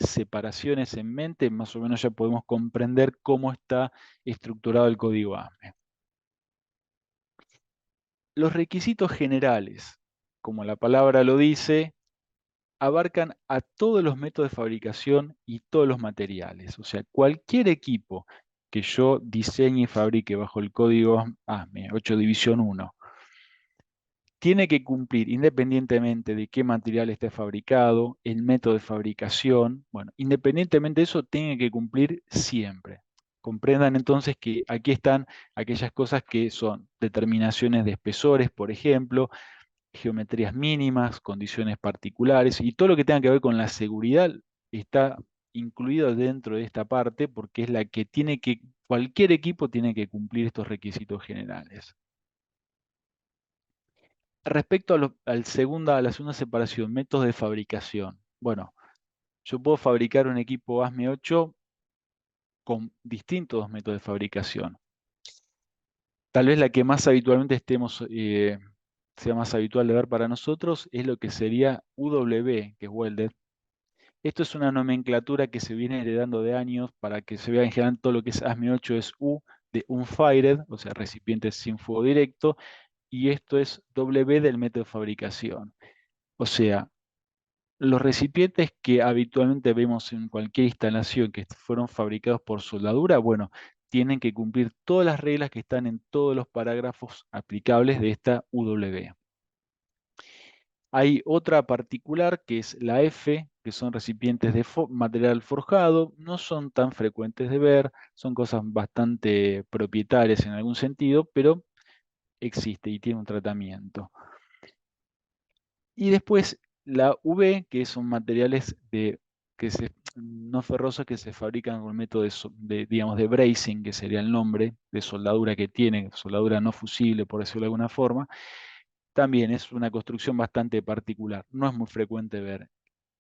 separaciones en mente, más o menos ya podemos comprender cómo está estructurado el código ASME. Los requisitos generales, como la palabra lo dice, abarcan a todos los métodos de fabricación y todos los materiales. O sea, cualquier equipo que yo diseñe y fabrique bajo el código ASME 8 División 1 tiene que cumplir independientemente de qué material esté fabricado, el método de fabricación, bueno, independientemente de eso, tiene que cumplir siempre. Comprendan entonces que aquí están aquellas cosas que son determinaciones de espesores, por ejemplo, geometrías mínimas, condiciones particulares, y todo lo que tenga que ver con la seguridad está incluido dentro de esta parte porque es la que cualquier equipo tiene que cumplir estos requisitos generales. Respecto a la segunda separación, métodos de fabricación. Bueno, yo puedo fabricar un equipo ASME 8 con distintos métodos de fabricación. Tal vez la que más habitualmente sea más habitual de ver para nosotros es lo que sería UW, que es welded. Esto es una nomenclatura que se viene heredando de años para que se vea en general todo lo que es ASME 8 es U de unfired, o sea, recipientes sin fuego directo, y esto es W del método de fabricación. O sea, los recipientes que habitualmente vemos en cualquier instalación que fueron fabricados por soldadura, bueno, tienen que cumplir todas las reglas que están en todos los parágrafos aplicables de esta UW. Hay otra particular que es la F, que son recipientes de material forjado, no son tan frecuentes de ver, son cosas bastante propietarias en algún sentido, pero existe y tiene un tratamiento. Y después la V, que son materiales no ferrosos que se fabrican con el método digamos, de bracing, que sería el nombre de soldadura que tiene, soldadura no fusible, por decirlo de alguna forma. También es una construcción bastante particular, no es muy frecuente ver.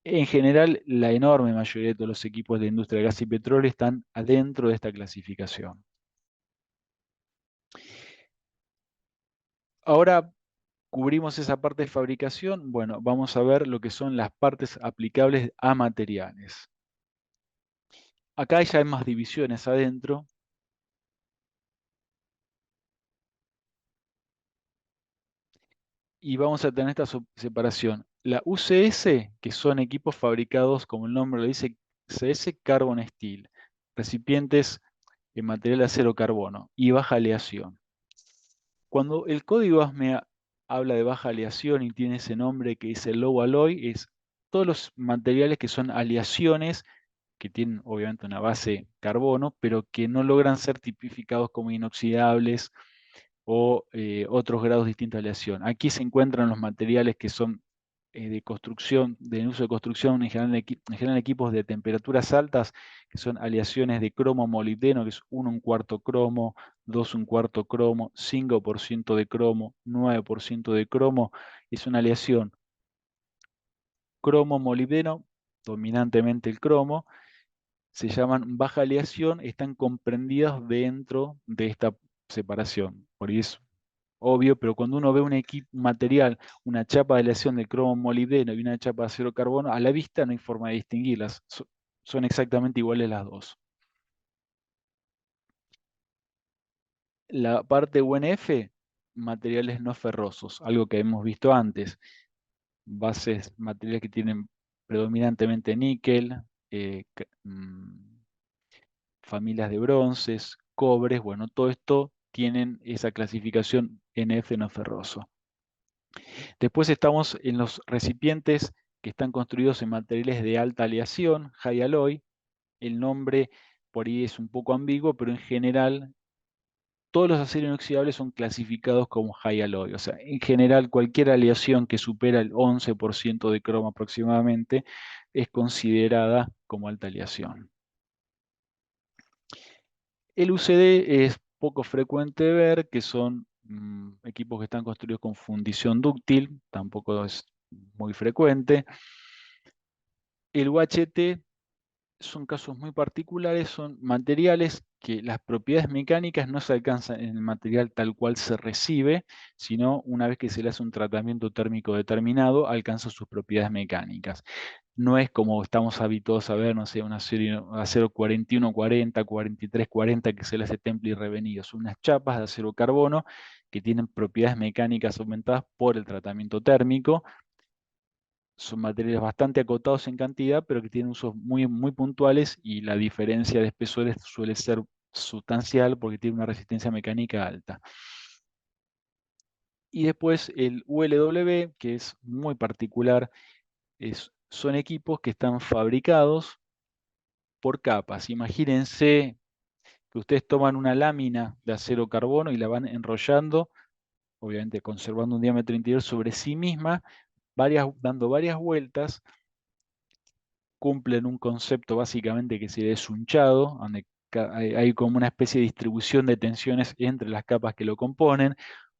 En general, la enorme mayoría de todos los equipos de la industria de gas y petróleo están adentro de esta clasificación. Ahora cubrimos esa parte de fabricación. Bueno, vamos a ver lo que son las partes aplicables a materiales. Acá ya hay más divisiones adentro. Y vamos a tener esta separación. La UCS, que son equipos fabricados, como el nombre lo dice, CS Carbon Steel, recipientes en material de acero carbono y baja aleación. Cuando el código ASME habla de baja aleación y tiene ese nombre que dice low alloy, es todos los materiales que son aleaciones, que tienen obviamente una base carbono, pero que no logran ser tipificados como inoxidables o otros grados distintos de aleación. Aquí se encuentran los materiales que son de construcción, de uso de construcción, en general equipos de temperaturas altas, que son aleaciones de cromo molibdeno, que es 1 un cuarto cromo, 2 un cuarto cromo, 5% de cromo, 9% de cromo, es una aleación cromo molibdeno, dominantemente el cromo, se llaman baja aleación, están comprendidas dentro de esta separación. Por eso obvio, pero cuando uno ve un material, una chapa de aleación de cromo molibdeno y una chapa de acero carbono, a la vista no hay forma de distinguirlas. Son exactamente iguales las dos. La parte UNF, materiales no ferrosos, algo que hemos visto antes. Materiales que tienen predominantemente níquel, familias de bronces, cobres, bueno, todo esto tienen esa clasificación NF no ferroso. Después estamos en los recipientes que están construidos en materiales de alta aleación, high alloy. El nombre por ahí es un poco ambiguo, pero en general todos los aceros inoxidables son clasificados como high alloy. O sea, en general cualquier aleación que supera el 11% de cromo aproximadamente es considerada como alta aleación. El UCD es poco frecuente ver, que son equipos que están construidos con fundición dúctil, tampoco es muy frecuente. El UHT son casos muy particulares, son materiales que las propiedades mecánicas no se alcanzan en el material tal cual se recibe, sino una vez que se le hace un tratamiento térmico determinado, alcanza sus propiedades mecánicas. No es como estamos habituados a ver, no sé, acero 4140, 4340 que se le hace temple y revenido. Son unas chapas de acero carbono que tienen propiedades mecánicas aumentadas por el tratamiento térmico. Son materiales bastante acotados en cantidad, pero que tienen usos muy, muy puntuales y la diferencia de espesores suele ser sustancial porque tiene una resistencia mecánica alta. Y después el ULW, que es muy particular, son equipos que están fabricados por capas. Imagínense que ustedes toman una lámina de acero carbono y la van enrollando, obviamente conservando un diámetro interior sobre sí misma, dando varias vueltas, cumplen un concepto básicamente que se es unchado, donde hay como una especie de distribución de tensiones entre las capas que lo componen.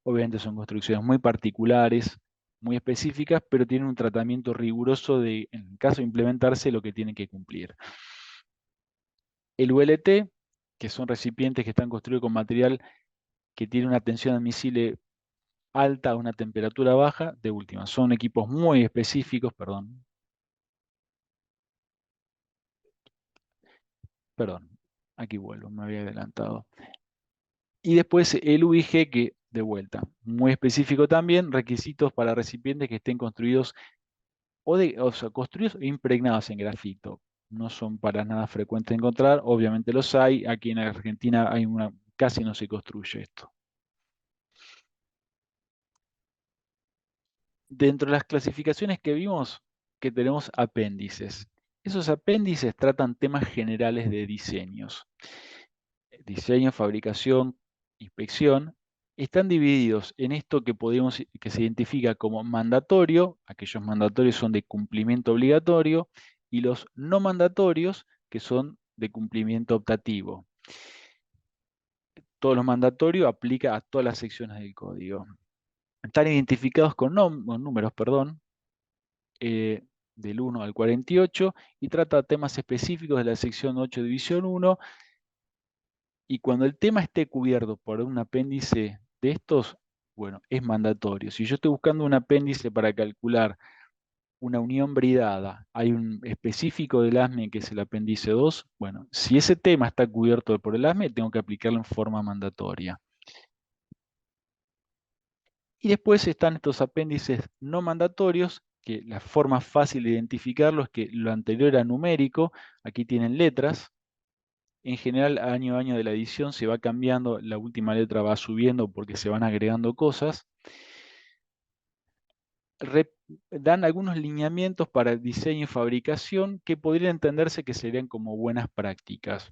Obviamente son construcciones muy particulares, muy específicas, pero tienen un tratamiento riguroso de, en el caso de implementarse, lo que tienen que cumplir. El ULT, que son recipientes que están construidos con material que tiene una tensión admisible alta a una temperatura baja, de última. Son equipos muy específicos, perdón, aquí vuelvo, me había adelantado. Y después el UIG, que de vuelta, muy específico también, requisitos para recipientes que estén construidos o sea, construidos e impregnados en grafito. No son para nada frecuentes encontrar, obviamente los hay. Aquí en Argentina casi no se construye esto. Dentro de las clasificaciones que vimos, que tenemos apéndices. Esos apéndices tratan temas generales de diseños. Diseño, fabricación, inspección, están divididos en esto que se identifica como mandatorio, aquellos mandatorios son de cumplimiento obligatorio, y los no mandatorios, que son de cumplimiento optativo. Todo lo mandatorio aplica a todas las secciones del código. Están identificados con números, perdón, del 1 al 48, y trata temas específicos de la sección 8, división 1. Y cuando el tema esté cubierto por un apéndice de estos, bueno, es mandatorio. Si yo estoy buscando un apéndice para calcular una unión bridada, hay un específico del ASME que es el apéndice 2, bueno, si ese tema está cubierto por el ASME, tengo que aplicarlo en forma mandatoria. Y después están estos apéndices no mandatorios, que la forma fácil de identificarlo es que lo anterior era numérico, aquí tienen letras. En general, año a año de la edición se va cambiando, la última letra va subiendo porque se van agregando cosas. Re- Dan algunos lineamientos para diseño y fabricación que podrían entenderse que serían como buenas prácticas.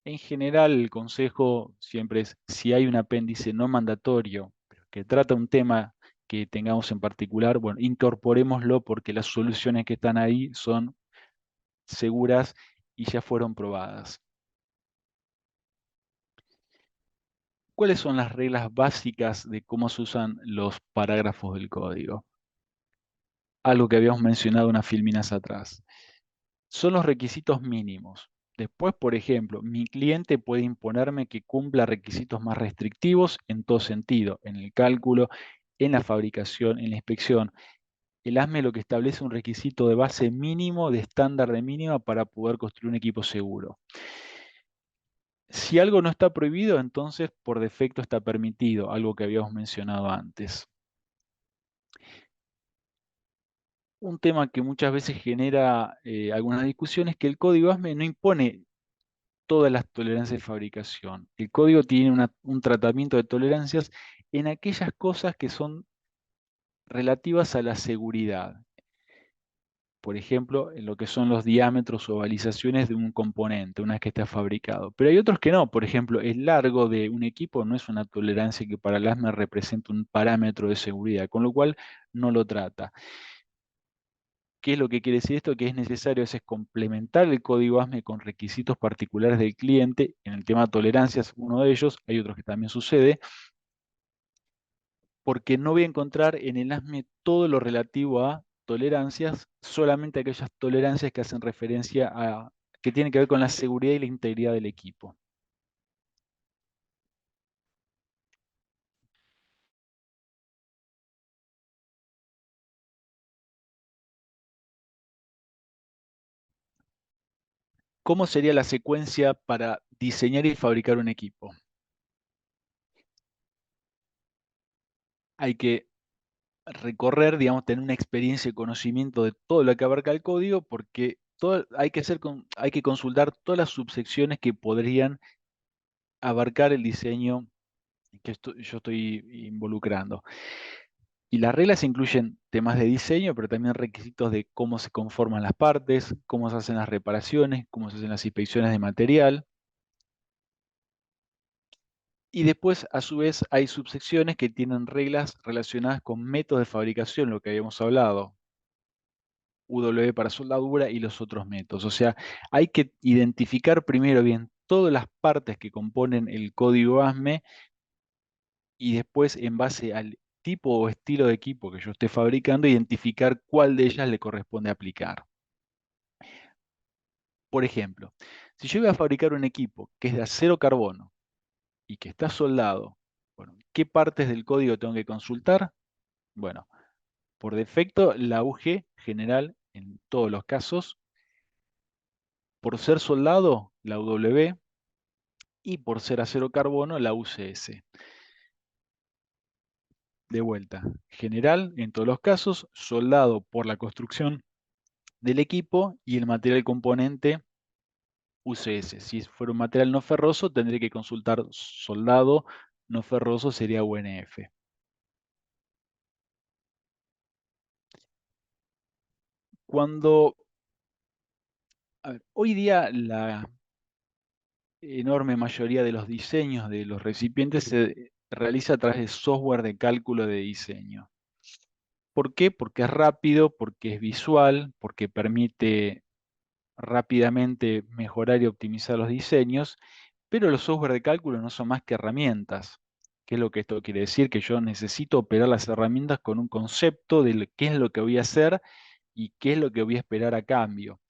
En general, el consejo siempre es, si hay un apéndice no mandatorio, pero que trata un tema que tengamos en particular, bueno, incorporémoslo porque las soluciones que están ahí son seguras y ya fueron probadas. ¿Cuáles son las reglas básicas de cómo se usan los parágrafos del código? Algo que habíamos mencionado unas filminas atrás. Son los requisitos mínimos. Después, por ejemplo, mi cliente puede imponerme que cumpla requisitos más restrictivos en todo sentido, en el cálculo, en la fabricación, en la inspección. El ASME lo que establece un requisito de base mínimo, de estándar de mínima para poder construir un equipo seguro. Si algo no está prohibido, entonces por defecto está permitido, algo que habíamos mencionado antes. Un tema que muchas veces genera algunas discusiones es que el código ASME no impone todas las tolerancias de fabricación. El código tiene un tratamiento de tolerancias en aquellas cosas que son relativas a la seguridad. Por ejemplo, en lo que son los diámetros o balizaciones de un componente, una vez que está fabricado. Pero hay otros que no. Por ejemplo, el largo de un equipo no es una tolerancia que para el ASME representa un parámetro de seguridad, con lo cual no lo trata. ¿Qué es lo que quiere decir esto? Que es necesario es complementar el código ASME con requisitos particulares del cliente. En el tema de tolerancias, uno de ellos, hay otros que también sucede, porque no voy a encontrar en el ASME todo lo relativo a tolerancias, solamente aquellas tolerancias que hacen referencia a, que tienen que ver con la seguridad y la integridad del equipo. ¿Cómo sería la secuencia para diseñar y fabricar un equipo? Hay que recorrer, digamos, tener una experiencia y conocimiento de todo lo que abarca el código, porque hay que consultar todas las subsecciones que podrían abarcar el diseño que yo estoy involucrando. Y las reglas incluyen temas de diseño, pero también requisitos de cómo se conforman las partes, cómo se hacen las reparaciones, cómo se hacen las inspecciones de material. Y después, a su vez, hay subsecciones que tienen reglas relacionadas con métodos de fabricación, lo que habíamos hablado, UW para soldadura y los otros métodos. O sea, hay que identificar primero bien todas las partes que componen el código ASME y después, en base al tipo o estilo de equipo que yo esté fabricando, identificar cuál de ellas le corresponde aplicar. Por ejemplo, si yo voy a fabricar un equipo que es de acero carbono y que está soldado, bueno, ¿qué partes del código tengo que consultar? Bueno, por defecto, la UG general en todos los casos, por ser soldado, la UW, y por ser acero carbono, la UCS. De vuelta, general en todos los casos, soldado por la construcción del equipo y el material componente UCS. Si fuera un material no ferroso, tendré que consultar soldado, no ferroso sería UNF. Cuando, a ver, hoy día la enorme mayoría de los diseños de los recipientes se realiza a través de software de cálculo de diseño. ¿Por qué? Porque es rápido, porque es visual, porque permite rápidamente mejorar y optimizar los diseños, pero los software de cálculo no son más que herramientas. ¿Qué es lo que esto quiere decir? Que yo necesito operar las herramientas con un concepto de qué es lo que voy a hacer y qué es lo que voy a esperar a cambio.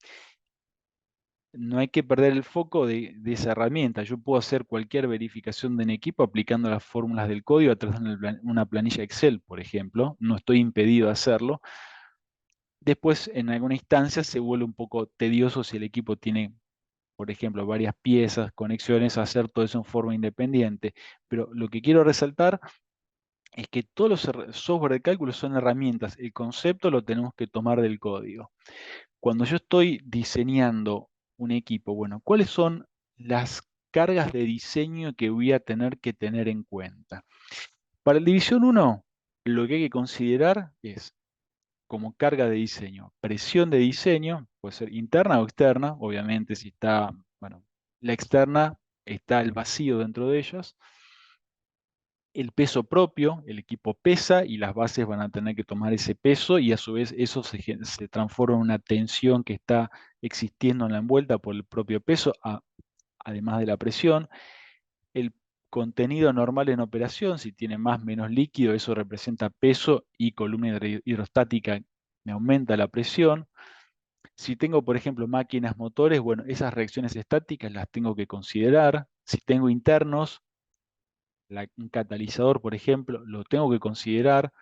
No hay que perder el foco de esa herramienta. Yo puedo hacer cualquier verificación de un equipo aplicando las fórmulas del código a través de una planilla Excel, por ejemplo. No estoy impedido de hacerlo. Después, en alguna instancia, se vuelve un poco tedioso si el equipo tiene, por ejemplo, varias piezas, conexiones, hacer todo eso en forma independiente. Pero lo que quiero resaltar es que todos los software de cálculo son herramientas. El concepto lo tenemos que tomar del código. Cuando yo estoy diseñando un equipo, bueno, ¿cuáles son las cargas de diseño que voy a tener que tener en cuenta? Para el División 1, lo que hay que considerar es como carga de diseño, presión de diseño, puede ser interna o externa, obviamente si está, bueno, la externa está el vacío dentro de ellas, el peso propio, el equipo pesa y las bases van a tener que tomar ese peso y a su vez eso se transforma en una tensión que está existiendo en la envuelta por el propio peso, además de la presión. El contenido normal en operación, si tiene más o menos líquido, eso representa peso y columna hidrostática me aumenta la presión. Si tengo, por ejemplo, máquinas motores, bueno, esas reacciones estáticas las tengo que considerar. Si tengo internos, un catalizador, por ejemplo, lo tengo que considerar.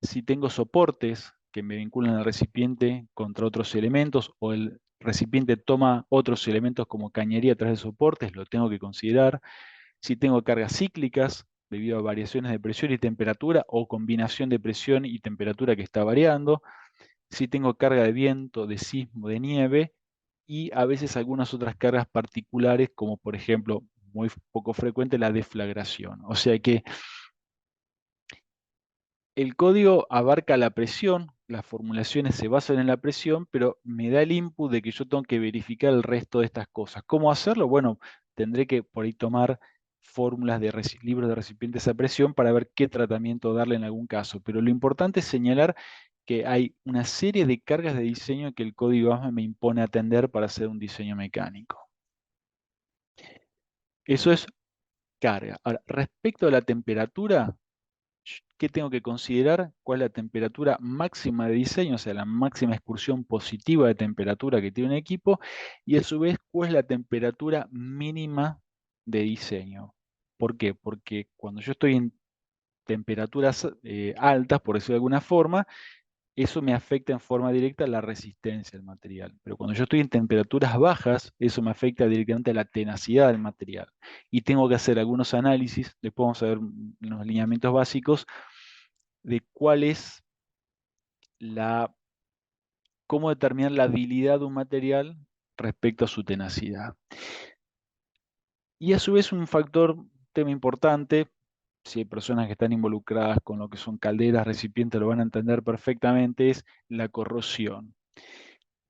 Si tengo soportes que me vinculan al recipiente contra otros elementos o el recipiente toma otros elementos como cañería a través de soportes, lo tengo que considerar. Si tengo cargas cíclicas debido a variaciones de presión y temperatura o combinación de presión y temperatura que está variando. Si tengo carga de viento, de sismo, de nieve y a veces algunas otras cargas particulares como por ejemplo, muy poco frecuente, la deflagración. O sea que el código abarca la presión, las formulaciones se basan en la presión, pero me da el input de que yo tengo que verificar el resto de estas cosas. ¿Cómo hacerlo? Bueno, tendré que por ahí tomar fórmulas de libros de recipientes a presión para ver qué tratamiento darle en algún caso. Pero lo importante es señalar que hay una serie de cargas de diseño que el código ASME me impone atender para hacer un diseño mecánico. Eso es carga. Ahora, respecto a la temperatura, ¿qué tengo que considerar? ¿Cuál es la temperatura máxima de diseño? O sea, la máxima excursión positiva de temperatura que tiene un equipo. Y a su vez, ¿cuál es la temperatura mínima de diseño? ¿Por qué? Porque cuando yo estoy en temperaturas altas, por decirlo de alguna forma, eso me afecta en forma directa la resistencia del material. Pero cuando yo estoy en temperaturas bajas, eso me afecta directamente a la tenacidad del material. Y tengo que hacer algunos análisis, después vamos a ver unos lineamientos básicos de cuál es cómo determinar la habilidad de un material respecto a su tenacidad. Y a su vez un factor, tema importante, si hay personas que están involucradas con lo que son calderas, recipientes, lo van a entender perfectamente, es la corrosión.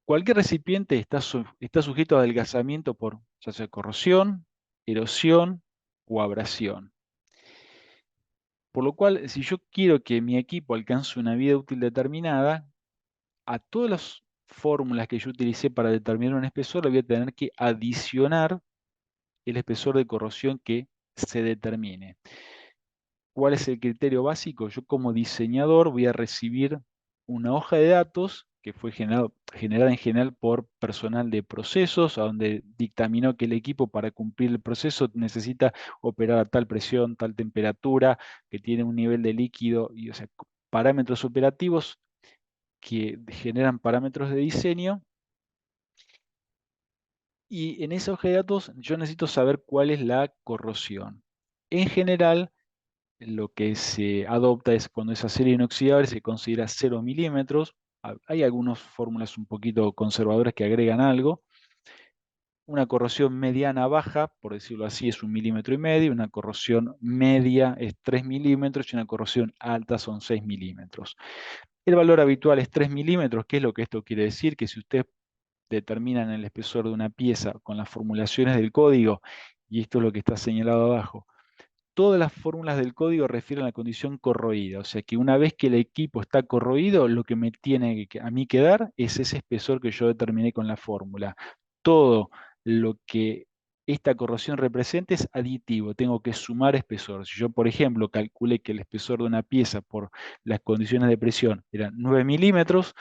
Cualquier recipiente está sujeto a adelgazamiento por ya sea corrosión, erosión o abrasión. Por lo cual, si yo quiero que mi equipo alcance una vida útil determinada, a todas las fórmulas que yo utilicé para determinar un espesor, le voy a tener que adicionar el espesor de corrosión que se determine. ¿Cuál es el criterio básico? Yo como diseñador voy a recibir una hoja de datos que fue generada en general por personal de procesos, a donde dictaminó que el equipo para cumplir el proceso necesita operar a tal presión, tal temperatura, que tiene un nivel de líquido, y, o sea, parámetros operativos que generan parámetros de diseño. Y en esa hoja de datos yo necesito saber cuál es la corrosión. En general, lo que se adopta es cuando esa serie inoxidable se considera 0 milímetros. Hay algunas fórmulas un poquito conservadoras que agregan algo. Una corrosión mediana baja, por decirlo así, es 1,5 milímetros. Una corrosión media es 3 milímetros y una corrosión alta son 6 milímetros. El valor habitual es 3 milímetros. ¿Qué es lo que esto quiere decir? Que si usted determina el espesor de una pieza con las formulaciones del código, y esto es lo que está señalado abajo, todas las fórmulas del código refieren a la condición corroída, o sea que una vez que el equipo está corroído, lo que me tiene a mí que dar es ese espesor que yo determiné con la fórmula. Todo lo que esta corrosión representa es aditivo, tengo que sumar espesor. Si yo, por ejemplo, calculé que el espesor de una pieza por las condiciones de presión eran 9 milímetros,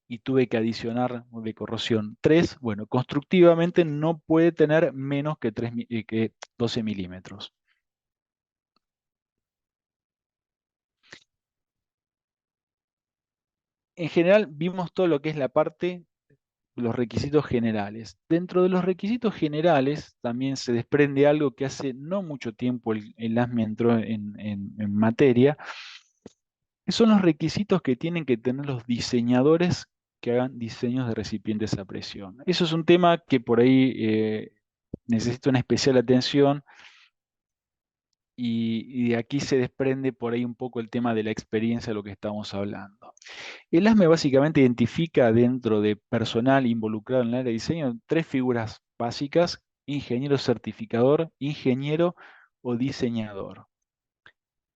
y tuve que adicionar de corrosión 3, bueno, constructivamente no puede tener menos que, que 12 milímetros. En general vimos todo lo que es la parte, los requisitos generales. Dentro de los requisitos generales también se desprende algo que hace no mucho tiempo el ASME entró en materia, que son los requisitos que tienen que tener los diseñadores que hagan diseños de recipientes a presión. Eso es un tema que por ahí necesita una especial atención, y de aquí se desprende por ahí un poco el tema de la experiencia de lo que estamos hablando. El ASME básicamente identifica dentro de personal involucrado en el área de diseño tres figuras básicas: ingeniero certificador, ingeniero o diseñador.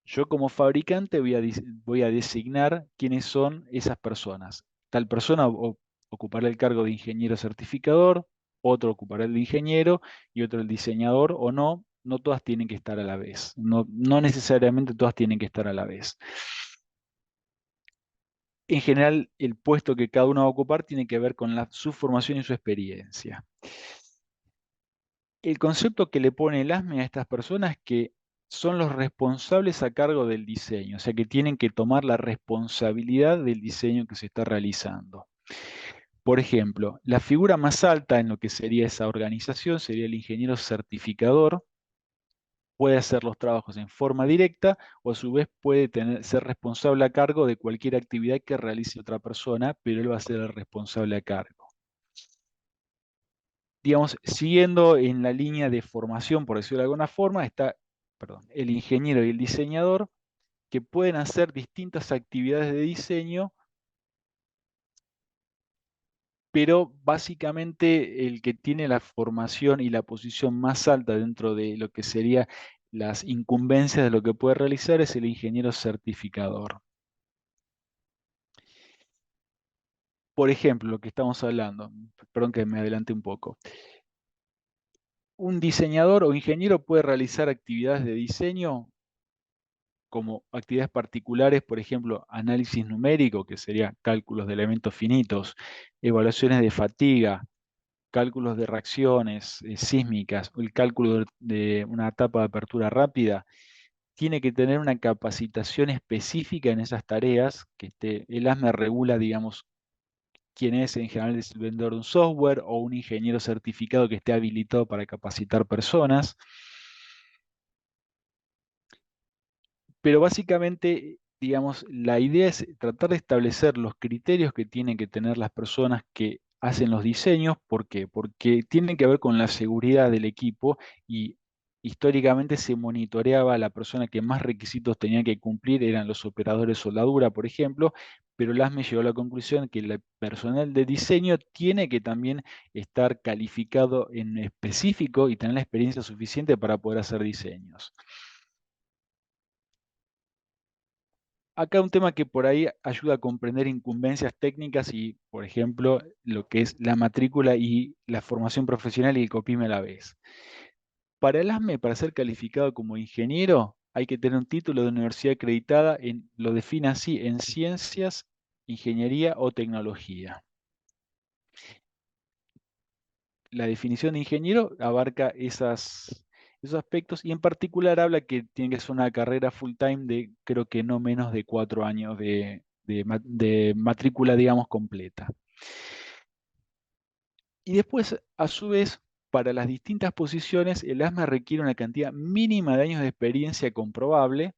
Yo como fabricante voy a designar quiénes son esas personas. Tal persona ocupará el cargo de ingeniero certificador, otro ocupará el de ingeniero y otro el diseñador, o no. No todas tienen que estar a la vez. No, no necesariamente todas tienen que estar a la vez. En general, el puesto que cada uno va a ocupar tiene que ver con su formación y su experiencia. El concepto que le pone el ASME a estas personas es que son los responsables a cargo del diseño, o sea que tienen que tomar la responsabilidad del diseño que se está realizando. Por ejemplo, la figura más alta en lo que sería esa organización sería el ingeniero certificador. Puede hacer los trabajos en forma directa o a su vez puede ser responsable a cargo de cualquier actividad que realice otra persona, pero él va a ser el responsable a cargo. Digamos, siguiendo en la línea de formación, por decirlo de alguna forma, está, perdón, el ingeniero y el diseñador, que pueden hacer distintas actividades de diseño, pero básicamente el que tiene la formación y la posición más alta dentro de lo que sería las incumbencias de lo que puede realizar es el ingeniero certificador. Por ejemplo, lo que estamos hablando, perdón que me adelante un poco. Un diseñador o ingeniero puede realizar actividades de diseño como actividades particulares, por ejemplo, análisis numérico, que sería cálculos de elementos finitos, evaluaciones de fatiga, cálculos de reacciones sísmicas, o el cálculo de una etapa de apertura rápida. Tiene que tener una capacitación específica en esas tareas, que el ASME regula, digamos, quién es. En general es el vendedor de un software o un ingeniero certificado que esté habilitado para capacitar personas. Pero básicamente, digamos, la idea es tratar de establecer los criterios que tienen que tener las personas que hacen los diseños. ¿Por qué? Porque tienen que ver con la seguridad del equipo, y históricamente se monitoreaba a la persona que más requisitos tenía que cumplir, eran los operadores de soldadura, por ejemplo, pero LASME llegó a la conclusión que el personal de diseño tiene que también estar calificado en específico y tener la experiencia suficiente para poder hacer diseños. Acá un tema que por ahí ayuda a comprender incumbencias técnicas y, por ejemplo, lo que es la matrícula y la formación profesional y el COPIME a la vez. Para el ASME, para ser calificado como ingeniero, hay que tener un título de universidad acreditada, lo define así, en ciencias, ingeniería o tecnología. La definición de ingeniero abarca esos aspectos y en particular habla que tiene que ser una carrera full time de creo que no menos de 4 años de matrícula, digamos, completa. Y después, a su vez, para las distintas posiciones, el ASME requiere una cantidad mínima de años de experiencia comprobable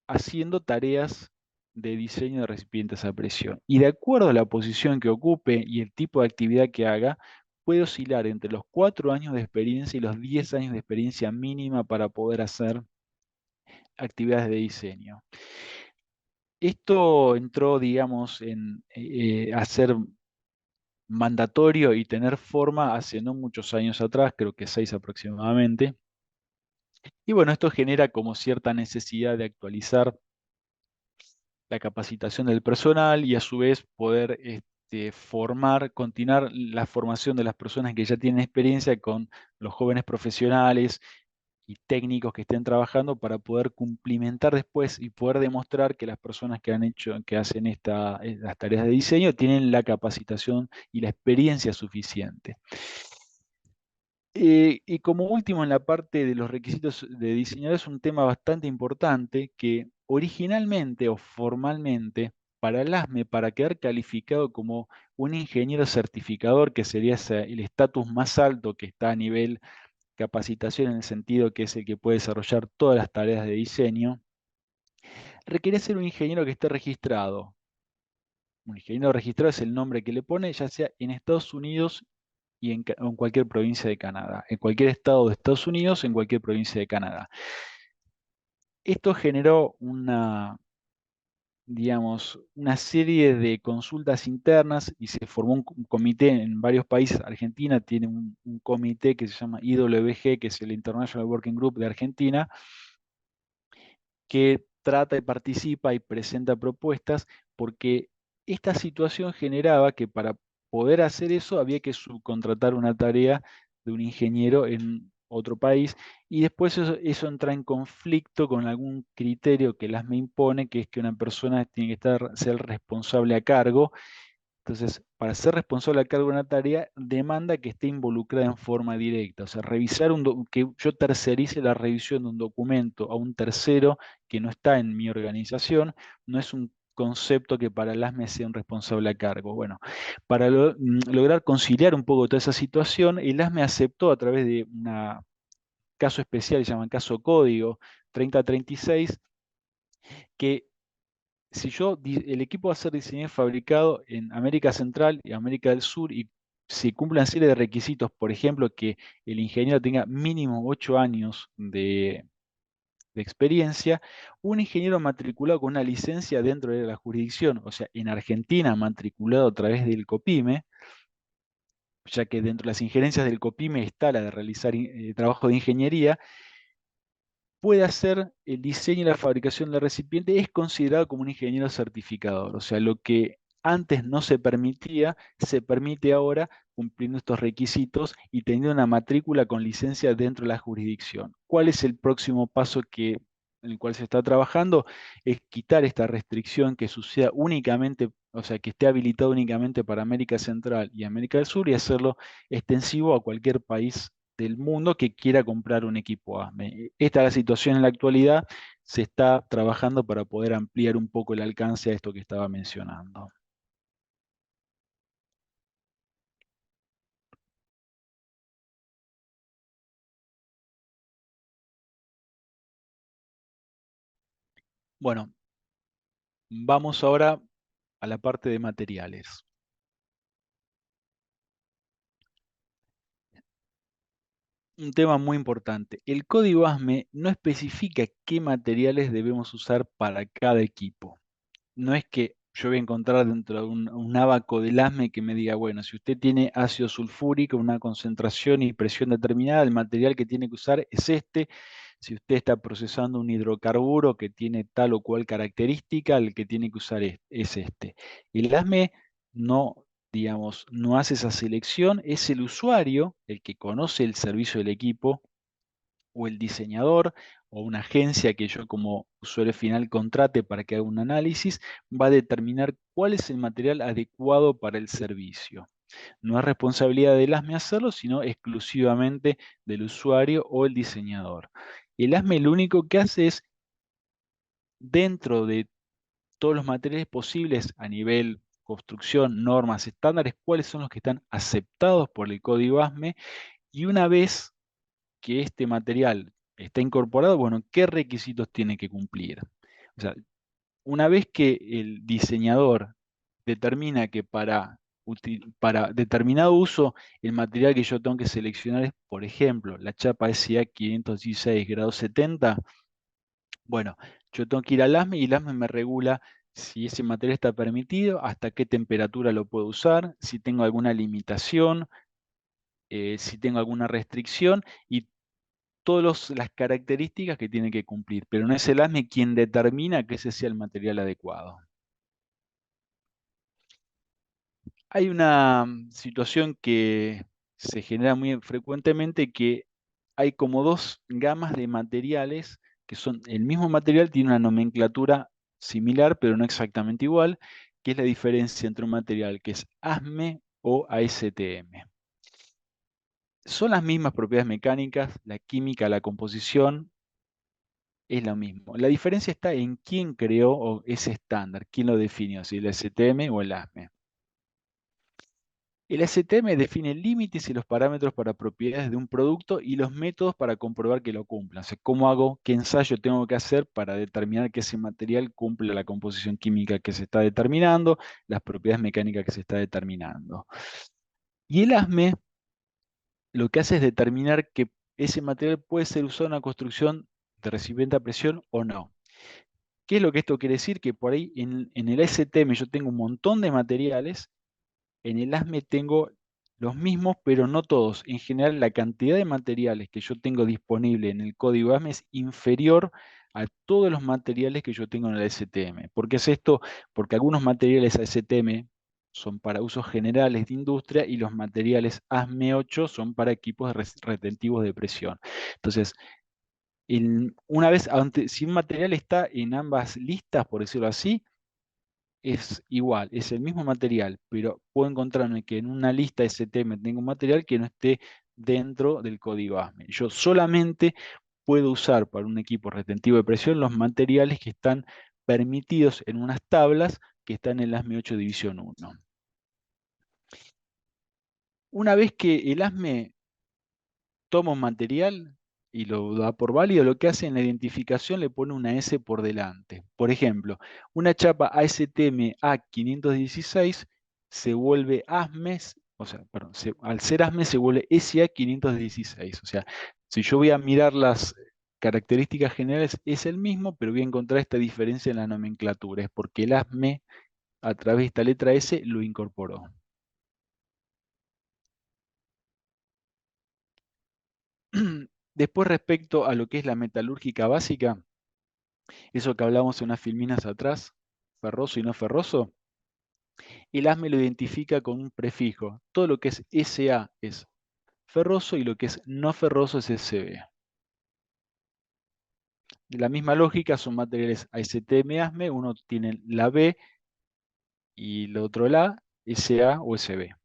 haciendo tareas de diseño de recipientes a presión. Y de acuerdo a la posición que ocupe y el tipo de actividad que haga, puede oscilar entre los 4 años de experiencia y los 10 años de experiencia mínima para poder hacer actividades de diseño. Esto entró, digamos, a ser mandatorio y tener forma hace no muchos años atrás, creo que 6 aproximadamente. Y bueno, esto genera como cierta necesidad de actualizar la capacitación del personal y a su vez poder continuar la formación de las personas que ya tienen experiencia con los jóvenes profesionales y técnicos que estén trabajando para poder cumplimentar después y poder demostrar que las personas que hacen las tareas de diseño tienen la capacitación y la experiencia suficiente. Y como último, en la parte de los requisitos de diseñador, es un tema bastante importante que originalmente o formalmente, para el ASME, para quedar calificado como un ingeniero certificador, que sería el estatus más alto que está a nivel capacitación en el sentido que es el que puede desarrollar todas las tareas de diseño, requiere ser un ingeniero que esté registrado. Un ingeniero registrado es el nombre que le pone, ya sea en Estados Unidos y o en cualquier provincia de Canadá, en cualquier estado de Estados Unidos, en cualquier provincia de Canadá. Esto generó digamos, una serie de consultas internas y se formó un comité en varios países. Argentina tiene un comité que se llama IWG, que es el International Working Group de Argentina, que trata y participa y presenta propuestas, porque esta situación generaba que para poder hacer eso había que subcontratar una tarea de un ingeniero en otro país, y después eso entra en conflicto con algún criterio que las me impone, que es que una persona tiene que ser responsable a cargo. Entonces, para ser responsable a cargo de una tarea, demanda que esté involucrada en forma directa. O sea, que yo tercerice la revisión de un documento a un tercero que no está en mi organización, no es un concepto que para el ASME sea un responsable a cargo. Bueno, para lograr conciliar un poco toda esa situación, el ASME aceptó a través de un caso especial, se llama caso código 3036, que si el equipo va a ser diseñado y fabricado en América Central y América del Sur y se cumplan serie de requisitos, por ejemplo, que el ingeniero tenga mínimo 8 años de experiencia, un ingeniero matriculado con una licencia dentro de la jurisdicción, o sea, en Argentina matriculado a través del COPIME, ya que dentro de las injerencias del COPIME está la de realizar trabajo de ingeniería, puede hacer el diseño y la fabricación del recipiente, es considerado como un ingeniero certificador. O sea, lo que antes no se permitía, se permite ahora cumpliendo estos requisitos y teniendo una matrícula con licencia dentro de la jurisdicción. ¿Cuál es el próximo paso en el cual se está trabajando? Es quitar esta restricción que suceda únicamente, o sea, que esté habilitado únicamente para América Central y América del Sur y hacerlo extensivo a cualquier país del mundo que quiera comprar un equipo ASME. Esta es la situación en la actualidad, se está trabajando para poder ampliar un poco el alcance a esto que estaba mencionando. Bueno, vamos ahora a la parte de materiales. un tema muy importante. El código ASME no especifica qué materiales debemos usar para cada equipo. No es que yo voy a encontrar dentro de un ábaco del ASME que me diga, bueno, si usted tiene ácido sulfúrico, una concentración y presión determinada, el material que tiene que usar es este. Si usted está procesando un hidrocarburo que tiene tal o cual característica, el que tiene que usar es este. El ASME no, digamos, no hace esa selección, es el usuario, el que conoce el servicio del equipo, o el diseñador o una agencia que yo como usuario final contrate para que haga un análisis, va a determinar cuál es el material adecuado para el servicio. No es responsabilidad del ASME hacerlo, sino exclusivamente del usuario o el diseñador. El ASME lo único que hace es, dentro de todos los materiales posibles a nivel construcción, normas, estándares, cuáles son los que están aceptados por el código ASME, y una vez que este material está incorporado, bueno, ¿qué requisitos tiene que cumplir? O sea, una vez que el diseñador determina que para determinado uso, el material que yo tengo que seleccionar es, por ejemplo, la chapa SA 516 grado 70, bueno, yo tengo que ir al ASME y el ASME me regula si ese material está permitido, hasta qué temperatura lo puedo usar, si tengo alguna limitación, si tengo alguna restricción, y todas las características que tiene que cumplir, pero no es el ASME quien determina que ese sea el material adecuado. Hay una situación que se genera muy frecuentemente, que hay como dos gamas de materiales que son el mismo material, tiene una nomenclatura similar, pero no exactamente igual, que es la diferencia entre un material que es ASME o ASTM. Son las mismas propiedades mecánicas, la química, la composición, es lo mismo. La diferencia está en quién creó ese estándar, quién lo definió, si el STM o el ASME. El STM define límites y los parámetros para propiedades de un producto y los métodos para comprobar que lo cumplan. O sea, cómo hago, qué ensayo tengo que hacer para determinar que ese material cumple la composición química que se está determinando, las propiedades mecánicas que se está determinando. Y el ASME lo que hace es determinar que ese material puede ser usado en una construcción de recipiente a presión o no. ¿Qué es lo que esto quiere decir? Que por ahí en el STM yo tengo un montón de materiales, en el ASME tengo los mismos, pero no todos. En general, la cantidad de materiales que yo tengo disponible en el código ASME es inferior a todos los materiales que yo tengo en el STM. ¿Por qué es esto? Porque algunos materiales STM son para usos generales de industria y los materiales ASME 8 son para equipos retentivos de presión. Entonces, una vez, si un material está en ambas listas, por decirlo así, es igual, es el mismo material, pero puedo encontrarme que en una lista STM tengo un material que no esté dentro del código ASME. Yo solamente puedo usar para un equipo retentivo de presión los materiales que están permitidos en unas tablas que están en el ASME 8 División 1. Una vez que el ASME toma un material y lo da por válido, lo que hace en la identificación le pone una S por delante. Por ejemplo, una chapa ASTM A516 se vuelve ASME, o sea, perdón, al ser ASME se vuelve SA516. O sea, si yo voy a mirar las características generales, es el mismo, pero voy a encontrar esta diferencia en la nomenclatura. Es porque el ASME, a través de esta letra S, lo incorporó. Después, respecto a lo que es la metalúrgica básica, eso que hablamos en unas filminas atrás, ferroso y no ferroso, el ASME lo identifica con un prefijo. Todo lo que es SA es ferroso y lo que es no ferroso es SB. De la misma lógica son materiales ASTM ASME, uno tiene la B y el otro la A, SA o SB.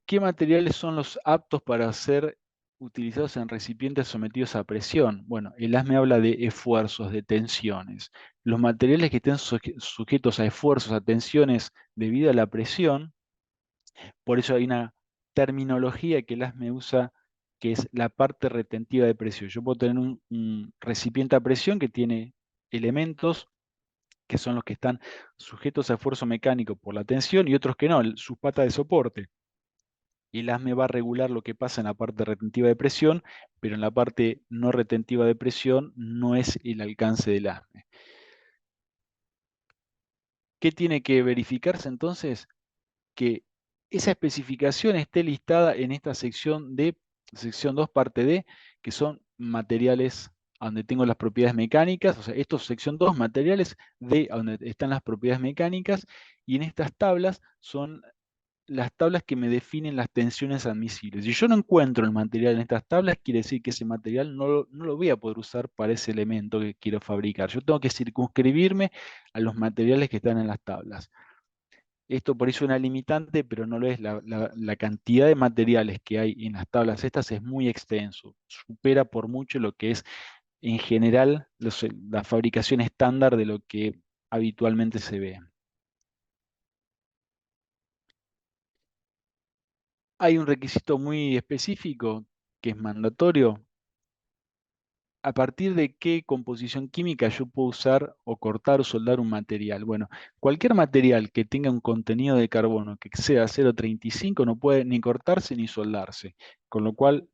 ¿Qué materiales son los aptos para ser utilizados en recipientes sometidos a presión? Bueno, el ASME habla de esfuerzos, de tensiones. Los materiales que estén sujetos a esfuerzos, a tensiones debido a la presión, por eso hay una terminología que el ASME usa, que es la parte retentiva de presión. Yo puedo tener un recipiente a presión que tiene elementos que son los que están sujetos a esfuerzo mecánico por la tensión y otros que no, sus patas de soporte. El ASME va a regular lo que pasa en la parte retentiva de presión, pero en la parte no retentiva de presión no es el alcance del ASME. ¿Qué tiene que verificarse entonces? Que esa especificación esté listada en esta sección de sección 2, parte D, que son materiales a donde tengo las propiedades mecánicas, o sea, esto es sección 2, materiales de a donde están las propiedades mecánicas, y en estas tablas son las tablas que me definen las tensiones admisibles. Si yo no encuentro el material en estas tablas, quiere decir que ese material no lo voy a poder usar para ese elemento que quiero fabricar. Yo tengo que circunscribirme a los materiales que están en las tablas. Esto por eso es una limitante, pero no lo es. La cantidad de materiales que hay en las tablas estas es muy extenso. Supera por mucho lo que es en general la fabricación estándar de lo que habitualmente se ve. Hay un requisito muy específico que es mandatorio. ¿A partir de qué composición química yo puedo usar o cortar o soldar un material? Bueno, cualquier material que tenga un contenido de carbono que exceda 0,35 no puede ni cortarse ni soldarse, con lo cual,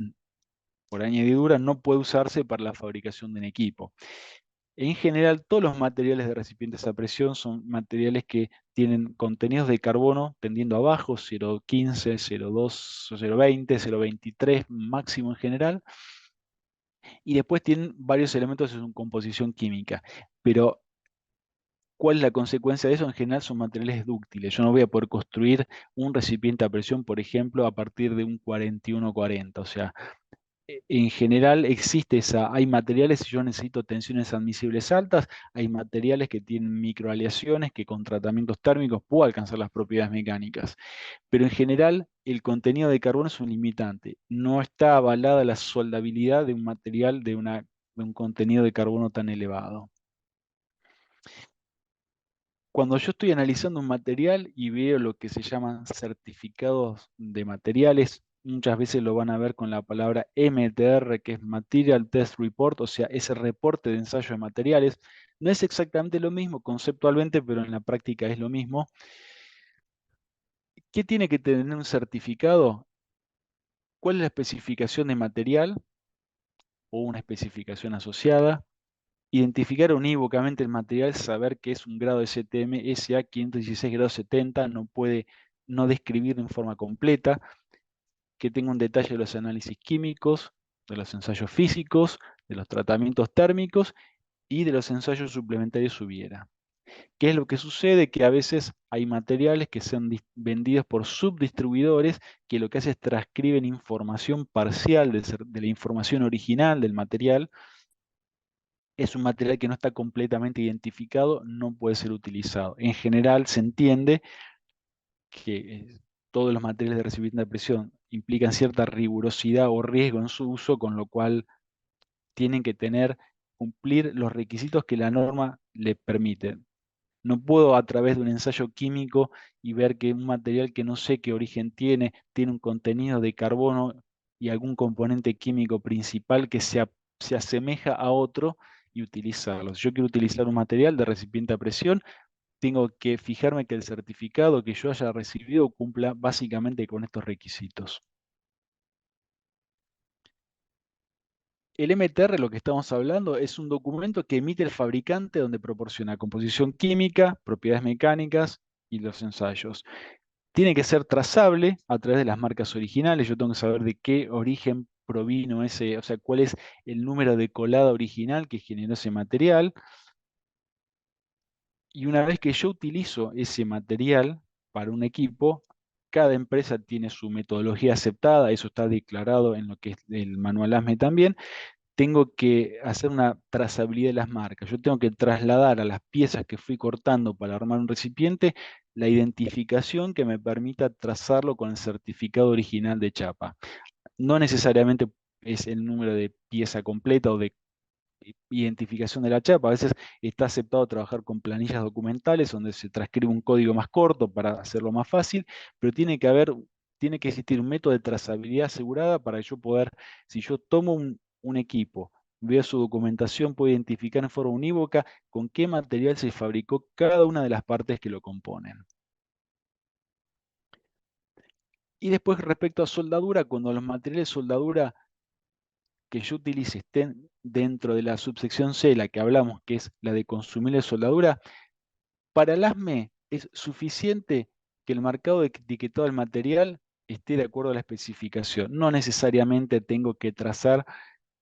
por añadidura, no puede usarse para la fabricación de un equipo. En general, todos los materiales de recipientes a presión son materiales que tienen contenidos de carbono tendiendo abajo, 0,15, 0,2, 0,20, 0,23 máximo en general, y después tienen varios elementos en su composición química. Pero, ¿cuál es la consecuencia de eso? En general son materiales dúctiles. Yo no voy a poder construir un recipiente a presión, por ejemplo, a partir de un 41-40. O sea, en general existe hay materiales, si yo necesito tensiones admisibles altas, hay materiales que tienen microaleaciones que con tratamientos térmicos puedo alcanzar las propiedades mecánicas. Pero en general el contenido de carbono es un limitante. No está avalada la soldabilidad de un material de un contenido de carbono tan elevado. Cuando yo estoy analizando un material y veo lo que se llaman certificados de materiales, muchas veces lo van a ver con la palabra MTR, que es Material Test Report, o sea, ese reporte de ensayo de materiales. No es exactamente lo mismo conceptualmente, pero en la práctica es lo mismo. ¿Qué tiene que tener un certificado? ¿Cuál es la especificación de material o una especificación asociada? Identificar unívocamente el material, saber que es un grado de STM SA 516 grados 70, no puede no describir en forma completa, que tenga un detalle de los análisis químicos, de los ensayos físicos, de los tratamientos térmicos y de los ensayos suplementarios hubiera. ¿Qué es lo que sucede? Que a veces hay materiales que son vendidos por subdistribuidores que lo que hace es transcriben información parcial de la información original del material. Es un material que no está completamente identificado, no puede ser utilizado. En general se entiende que todos los materiales de recipiente de presión implican cierta rigurosidad o riesgo en su uso, con lo cual tienen que cumplir los requisitos que la norma le permite. No puedo a través de un ensayo químico y ver que un material que no sé qué origen tiene un contenido de carbono y algún componente químico principal que se asemeja a otro y utilizarlo. Si yo quiero utilizar un material de recipiente a presión, tengo que fijarme que el certificado que yo haya recibido cumpla básicamente con estos requisitos. El MTR, lo que estamos hablando, es un documento que emite el fabricante donde proporciona composición química, propiedades mecánicas y los ensayos. Tiene que ser trazable a través de las marcas originales. Yo tengo que saber de qué origen provino ese, o sea, cuál es el número de colada original que generó ese material. Y una vez que yo utilizo ese material para un equipo, cada empresa tiene su metodología aceptada, eso está declarado en lo que es el manual ASME también. Tengo que hacer una trazabilidad de las marcas. Yo tengo que trasladar a las piezas que fui cortando para armar un recipiente la identificación que me permita trazarlo con el certificado original de chapa. No necesariamente es el número de pieza completa o de identificación de la chapa. A veces está aceptado trabajar con planillas documentales donde se transcribe un código más corto para hacerlo más fácil, pero tiene que existir un método de trazabilidad asegurada para yo poder, si yo tomo un equipo, veo su documentación, puedo identificar en forma unívoca con qué material se fabricó cada una de las partes que lo componen. Y después respecto a soldadura, cuando los materiales de soldadura que yo utilice estén dentro de la subsección C, la que hablamos, que es la de consumible soldadura, para el ASME es suficiente que el marcado de etiquetado del material esté de acuerdo a la especificación. No necesariamente tengo que trazar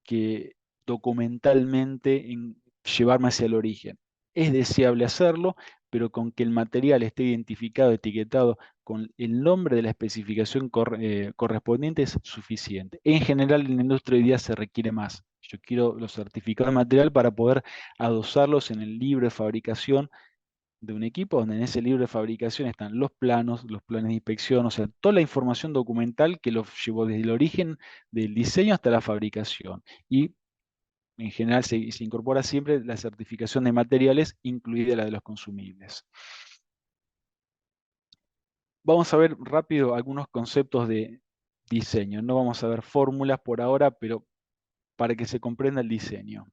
que documentalmente llevarme hacia el origen. Es deseable hacerlo, pero con que el material esté identificado, etiquetado con el nombre de la especificación correspondiente es suficiente. En general, en la industria hoy día se requiere más. Yo quiero los certificados de material para poder adosarlos en el libro de fabricación de un equipo, donde en ese libro de fabricación están los planes de inspección, o sea, toda la información documental que los llevó desde el origen del diseño hasta la fabricación. Y en general se incorpora siempre la certificación de materiales, incluida la de los consumibles. Vamos a ver rápido algunos conceptos de diseño. No vamos a ver fórmulas por ahora, pero para que se comprenda el diseño.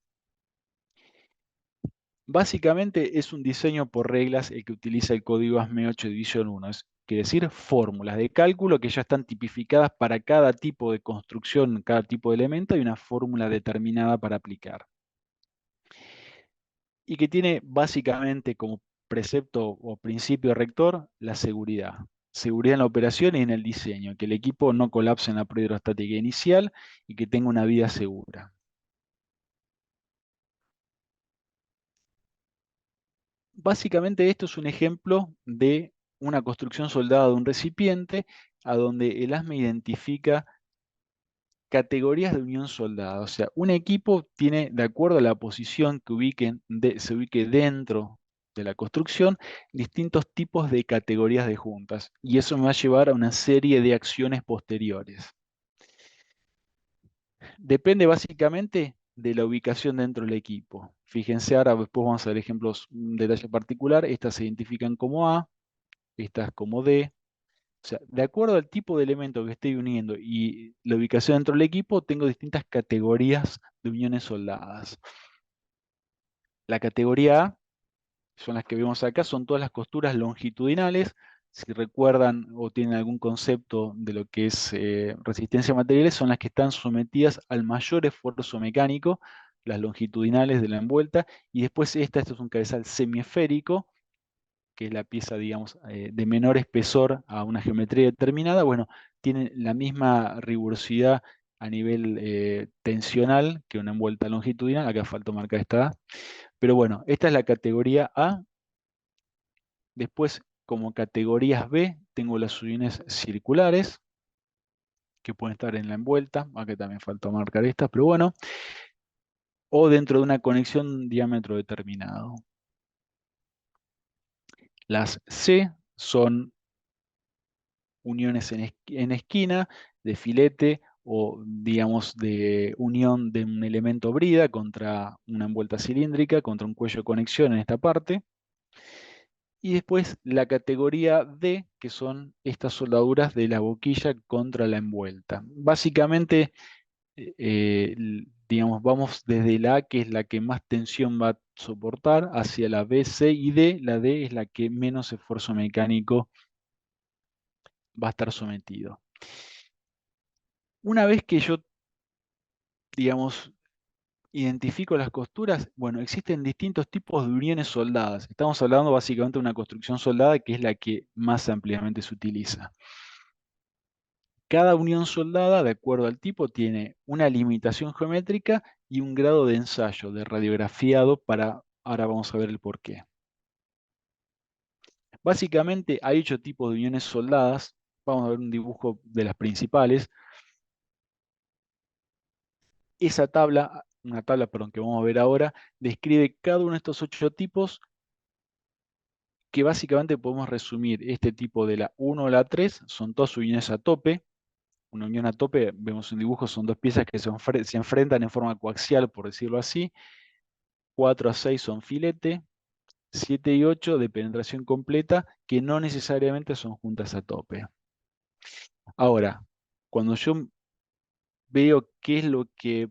Básicamente es un diseño por reglas el que utiliza el código ASME 8 División 1. Es quiere decir fórmulas de cálculo que ya están tipificadas para cada tipo de construcción, cada tipo de elemento, y una fórmula determinada para aplicar. Y que tiene básicamente como precepto o principio rector la seguridad. Seguridad en la operación y en el diseño, que el equipo no colapse en la prueba hidrostática inicial y que tenga una vida segura. Básicamente esto es un ejemplo de una construcción soldada de un recipiente a donde el ASME identifica categorías de unión soldada. O sea, un equipo tiene, de acuerdo a la posición que se ubique dentro de la construcción, distintos tipos de categorías de juntas. Y eso me va a llevar a una serie de acciones posteriores. Depende básicamente de la ubicación dentro del equipo. Fíjense ahora, después vamos a ver ejemplos, un detalle particular. Estas se identifican como A, estas como D. O sea, de acuerdo al tipo de elemento que estoy uniendo y la ubicación dentro del equipo, tengo distintas categorías de uniones soldadas. La categoría A, son las que vemos acá, son todas las costuras longitudinales. Si recuerdan o tienen algún concepto de lo que es resistencia a materiales, son las que están sometidas al mayor esfuerzo mecánico, las longitudinales de la envuelta, y después esto es un cabezal semiesférico, que es la pieza, digamos, de menor espesor a una geometría determinada. Bueno, tiene la misma rigurosidad a nivel tensional que una envuelta longitudinal. Acá faltó marcar esta A. Pero bueno, esta es la categoría A. Después, como categorías B, tengo las uniones circulares, que pueden estar en la envuelta. Acá también faltó marcar estas, pero bueno. O dentro de una conexión diámetro determinado. Las C son uniones en esquina, de filete o, digamos, de unión de un elemento brida contra una envuelta cilíndrica, contra un cuello de conexión en esta parte. Y después la categoría D, que son estas soldaduras de la boquilla contra la envuelta. Básicamente, digamos, vamos desde la A, que es la que más tensión va a soportar, hacia la B, C y D. La D es la que menos esfuerzo mecánico va a estar sometido. Una vez que yo, digamos, identifico las costuras, bueno, existen distintos tipos de uniones soldadas. Estamos hablando básicamente de una construcción soldada que es la que más ampliamente se utiliza. Cada unión soldada, de acuerdo al tipo, tiene una limitación geométrica y un grado de ensayo, de radiografiado, ahora vamos a ver el porqué. Básicamente hay 8 tipos de uniones soldadas. Vamos a ver un dibujo de las principales. Esa tabla, una tabla, perdón, que vamos a ver ahora, describe cada uno de estos 8 tipos, que básicamente podemos resumir este tipo de la 1 a la 3, son todas uniones a tope. Una unión a tope, vemos un dibujo, son dos piezas que se enfrentan en forma coaxial, por decirlo así. 4 a 6 son filete, 7 y 8 de penetración completa, que no necesariamente son juntas a tope. Ahora, cuando yo veo qué es lo que,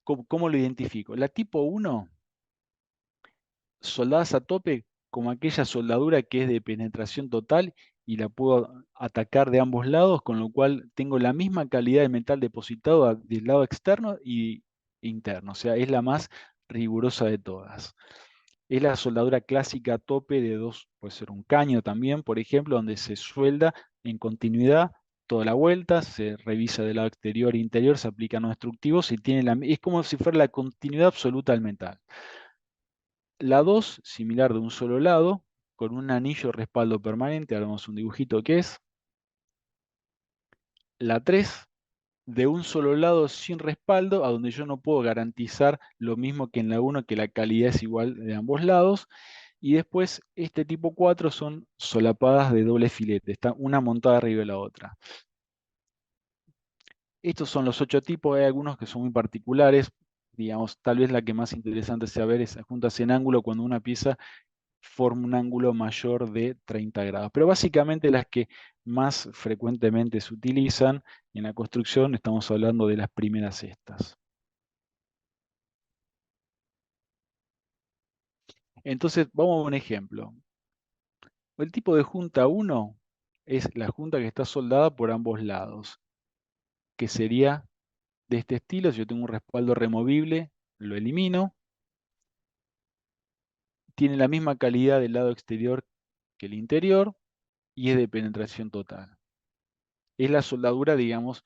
cómo lo identifico. La tipo 1, soldadas a tope, como aquella soldadura que es de penetración total y la puedo atacar de ambos lados, con lo cual tengo la misma calidad de metal depositado del lado externo y interno. O sea, es la más rigurosa de todas. Es la soldadura clásica a tope de dos, puede ser un caño también, por ejemplo, donde se suelda en continuidad toda la vuelta, se revisa del lado exterior e interior, se aplican no destructivos y tiene es como si fuera la continuidad absoluta del metal. La 2, similar de un solo lado, con un anillo de respaldo permanente, hagamos un dibujito que es. La 3, de un solo lado sin respaldo, a donde yo no puedo garantizar lo mismo que en la 1, que la calidad es igual de ambos lados. Y después, este tipo 4 son solapadas de doble filete, está una montada arriba de la otra. Estos son los 8 tipos, hay algunos que son muy particulares, digamos, tal vez la que más interesante sea ver es juntas en ángulo cuando una pieza forma un ángulo mayor de 30 grados. Pero básicamente las que más frecuentemente se utilizan en la construcción, estamos hablando de las primeras estas. Entonces, vamos a un ejemplo. El tipo de junta 1 es la junta que está soldada por ambos lados, que sería de este estilo. Si yo tengo un respaldo removible, lo elimino. Tiene la misma calidad del lado exterior que el interior y es de penetración total. Es la soldadura, digamos,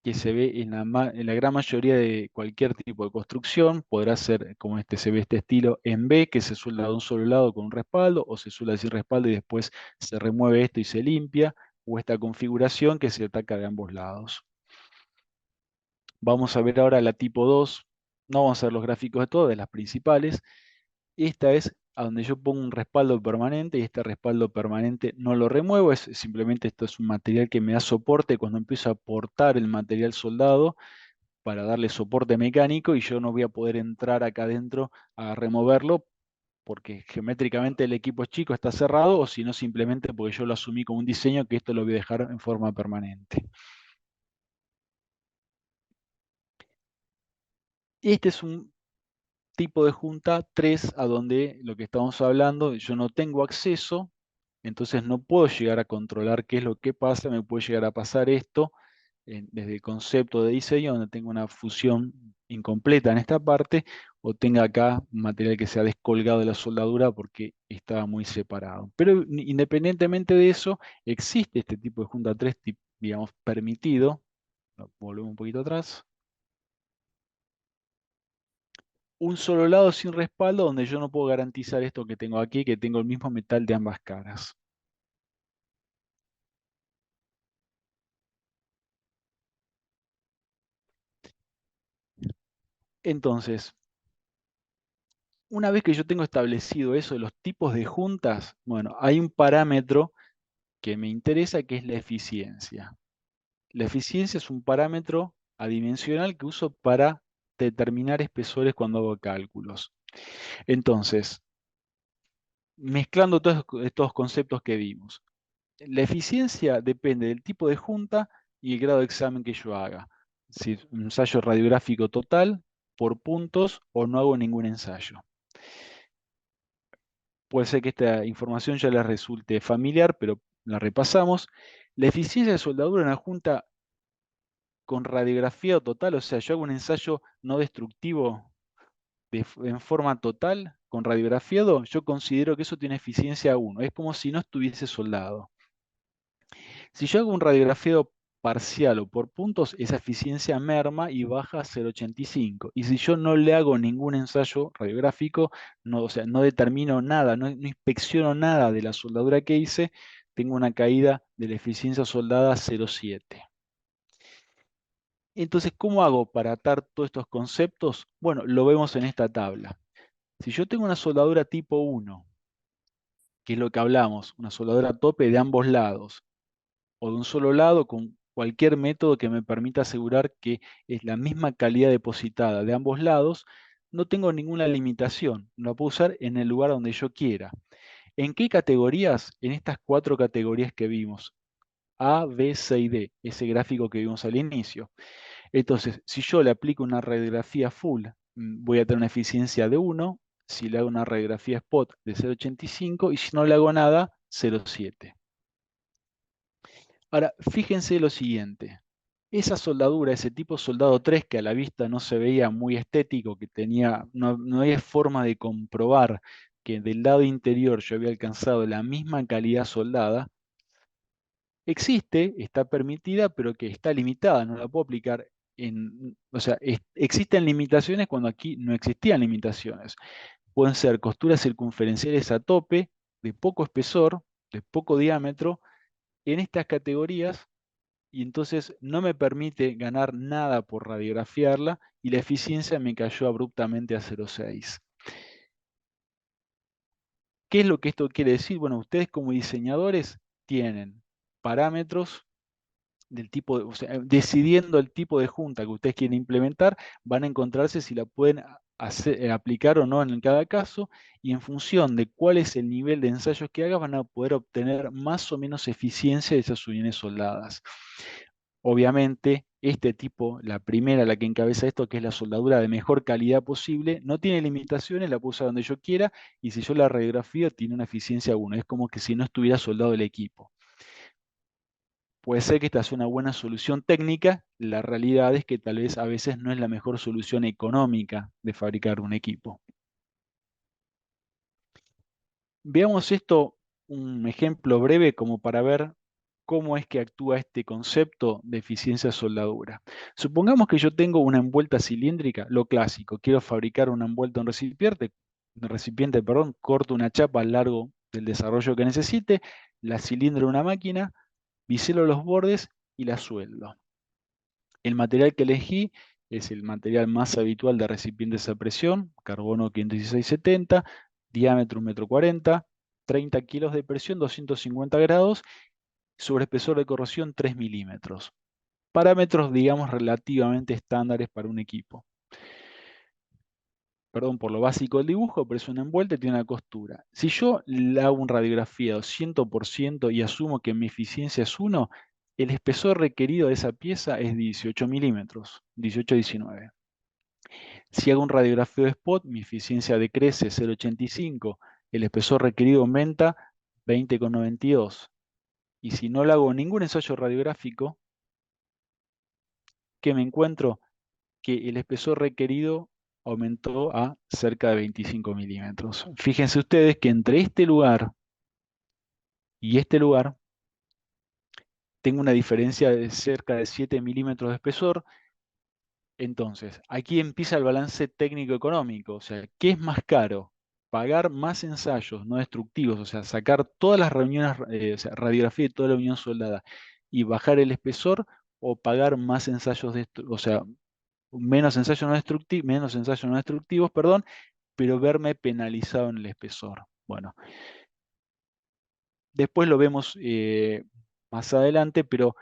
que se ve en la gran mayoría de cualquier tipo de construcción. Podrá ser como se ve este estilo en B, que se suelda de un solo lado con un respaldo, o se suelda sin respaldo y después se remueve esto y se limpia, o esta configuración que se ataca de ambos lados. Vamos a ver ahora la tipo 2. No vamos a ver los gráficos de todas, de las principales. Esta es a donde yo pongo un respaldo permanente y este respaldo permanente no lo remuevo, simplemente esto es un material que me da soporte cuando empiezo a aportar el material soldado para darle soporte mecánico y yo no voy a poder entrar acá adentro a removerlo porque geométricamente el equipo es chico, está cerrado, o si no simplemente porque yo lo asumí como un diseño que esto lo voy a dejar en forma permanente. Este es un tipo de junta 3 a donde lo que estamos hablando, yo no tengo acceso, entonces no puedo llegar a controlar qué es lo que pasa, me puede llegar a pasar esto desde el concepto de diseño, donde tengo una fusión incompleta en esta parte, o tenga acá un material que se ha descolgado de la soldadura porque estaba muy separado. Pero independientemente de eso, existe este tipo de junta 3, digamos, permitido. Volvemos un poquito atrás. Un solo lado sin respaldo donde yo no puedo garantizar esto que tengo aquí, que tengo el mismo metal de ambas caras. Entonces, una vez que yo tengo establecido eso de los tipos de juntas, bueno, hay un parámetro que me interesa que es la eficiencia. La eficiencia es un parámetro adimensional que uso para determinar espesores cuando hago cálculos. Entonces, mezclando todos estos conceptos que vimos, la eficiencia depende del tipo de junta y el grado de examen que yo haga. Si un ensayo radiográfico total, por puntos, o no hago ningún ensayo. Puede ser que esta información ya les resulte familiar, pero la repasamos. La eficiencia de soldadura en una junta con radiografía total, o sea, yo hago un ensayo no destructivo en forma total, con radiografiado, yo considero que eso tiene eficiencia 1. Es como si no estuviese soldado. Si yo hago un radiografiado parcial o por puntos, esa eficiencia merma y baja a 0,85. Y si yo no le hago ningún ensayo radiográfico, no, o sea, no determino nada, no inspecciono nada de la soldadura que hice, tengo una caída de la eficiencia soldada a 0,7. Entonces, ¿cómo hago para atar todos estos conceptos? Bueno, lo vemos en esta tabla. Si yo tengo una soldadura tipo 1, que es lo que hablamos, una soldadura a tope de ambos lados, o de un solo lado con cualquier método que me permita asegurar que es la misma calidad depositada de ambos lados, no tengo ninguna limitación, la puedo usar en el lugar donde yo quiera. ¿En qué categorías? En estas 4 categorías que vimos, A, B, C y D, ese gráfico que vimos al inicio. Entonces, si yo le aplico una radiografía full, voy a tener una eficiencia de 1, si le hago una radiografía spot de 0,85 y si no le hago nada, 0,7. Ahora, fíjense lo siguiente. Esa soldadura, ese tipo soldado 3 que a la vista no se veía muy estético, que tenía, no había forma de comprobar que del lado interior yo había alcanzado la misma calidad soldada, existe, está permitida, pero que está limitada, no la puedo aplicar o sea, existen limitaciones cuando aquí no existían limitaciones. Pueden ser costuras circunferenciales a tope, de poco espesor, de poco diámetro, en estas categorías, y entonces no me permite ganar nada por radiografiarla, y la eficiencia me cayó abruptamente a 0,6. ¿Qué es lo que esto quiere decir? Bueno, ustedes como diseñadores tienen parámetros del tipo, o sea, decidiendo el tipo de junta que ustedes quieren implementar, van a encontrarse si la pueden aplicar o no en cada caso, y en función de cuál es el nivel de ensayos que haga, van a poder obtener más o menos eficiencia de esas uniones soldadas. Obviamente, este tipo, la primera, la que encabeza esto, que es la soldadura de mejor calidad posible, no tiene limitaciones, la puedo usar donde yo quiera, y si yo la radiografío, tiene una eficiencia 1. Es como que si no estuviera soldado el equipo. Puede ser que esta sea una buena solución técnica, la realidad es que tal vez a veces no es la mejor solución económica de fabricar un equipo. Veamos esto, un ejemplo breve como para ver cómo es que actúa este concepto de eficiencia soldadura. Supongamos que yo tengo una envuelta cilíndrica, lo clásico, quiero fabricar una envuelta en recipiente, perdón, corto una chapa a lo largo del desarrollo que necesite, la cilindro en una máquina, biselo los bordes y la sueldo. El material que elegí es el material más habitual de recipientes a presión, carbono 516-70, diámetro 1,40 m, 30 kilos de presión, 250 grados, sobre espesor de corrosión 3 milímetros. Parámetros, digamos, relativamente estándares para un equipo. Perdón por lo básico del dibujo, pero es una envuelta y tiene una costura. Si yo le hago un radiografiado 100% y asumo que mi eficiencia es 1, el espesor requerido de esa pieza es 18 milímetros, 18-19. Si hago un radiografio de spot, mi eficiencia decrece 0,85, el espesor requerido aumenta 20,92. Y si no le hago ningún ensayo radiográfico, ¿qué me encuentro? Que el espesor requerido aumentó a cerca de 25 milímetros. Fíjense ustedes que entre este lugar y este lugar tengo una diferencia de cerca de 7 milímetros de espesor. Entonces, aquí empieza el balance técnico-económico. O sea, ¿qué es más caro? Pagar más ensayos no destructivos, o sea, sacar todas las reuniones, o sea, radiografía de toda la unión soldada y bajar el espesor, o pagar más ensayos, o sea, menos ensayos no destructivos, perdón, pero verme penalizado en el espesor. Bueno, después lo vemos más adelante, pero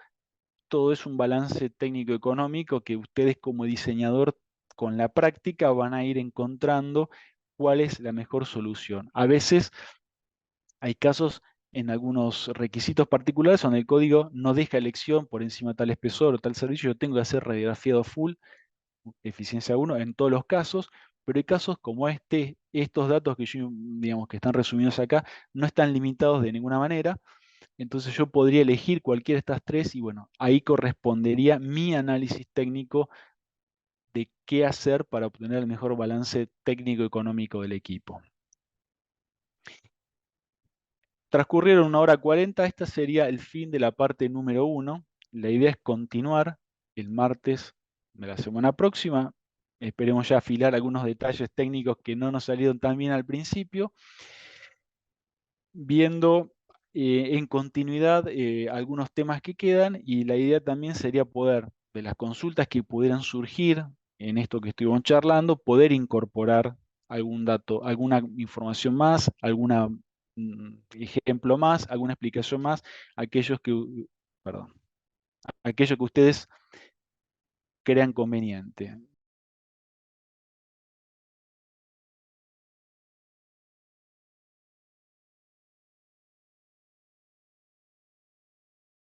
todo es un balance técnico-económico que ustedes como diseñador con la práctica van a ir encontrando cuál es la mejor solución. A veces hay casos en algunos requisitos particulares donde el código no deja elección por encima de tal espesor o tal servicio, yo tengo que hacer radiografiado full, eficiencia 1 en todos los casos, pero hay casos como estos datos que yo, digamos, que están resumidos acá, no están limitados de ninguna manera. Entonces yo podría elegir cualquiera de estas tres y bueno, ahí correspondería mi análisis técnico de qué hacer para obtener el mejor balance técnico-económico del equipo. Transcurrieron 1 hora 40, esta sería el fin de la parte número 1. La idea es continuar el martes de la semana próxima. Esperemos ya afilar algunos detalles técnicos que no nos salieron tan bien al principio, viendo en continuidad algunos temas que quedan, y la idea también sería poder, de las consultas que pudieran surgir en esto que estuvimos charlando, poder incorporar algún dato, alguna información más, algún ejemplo más, alguna explicación más, perdón, aquello que ustedes crean conveniente.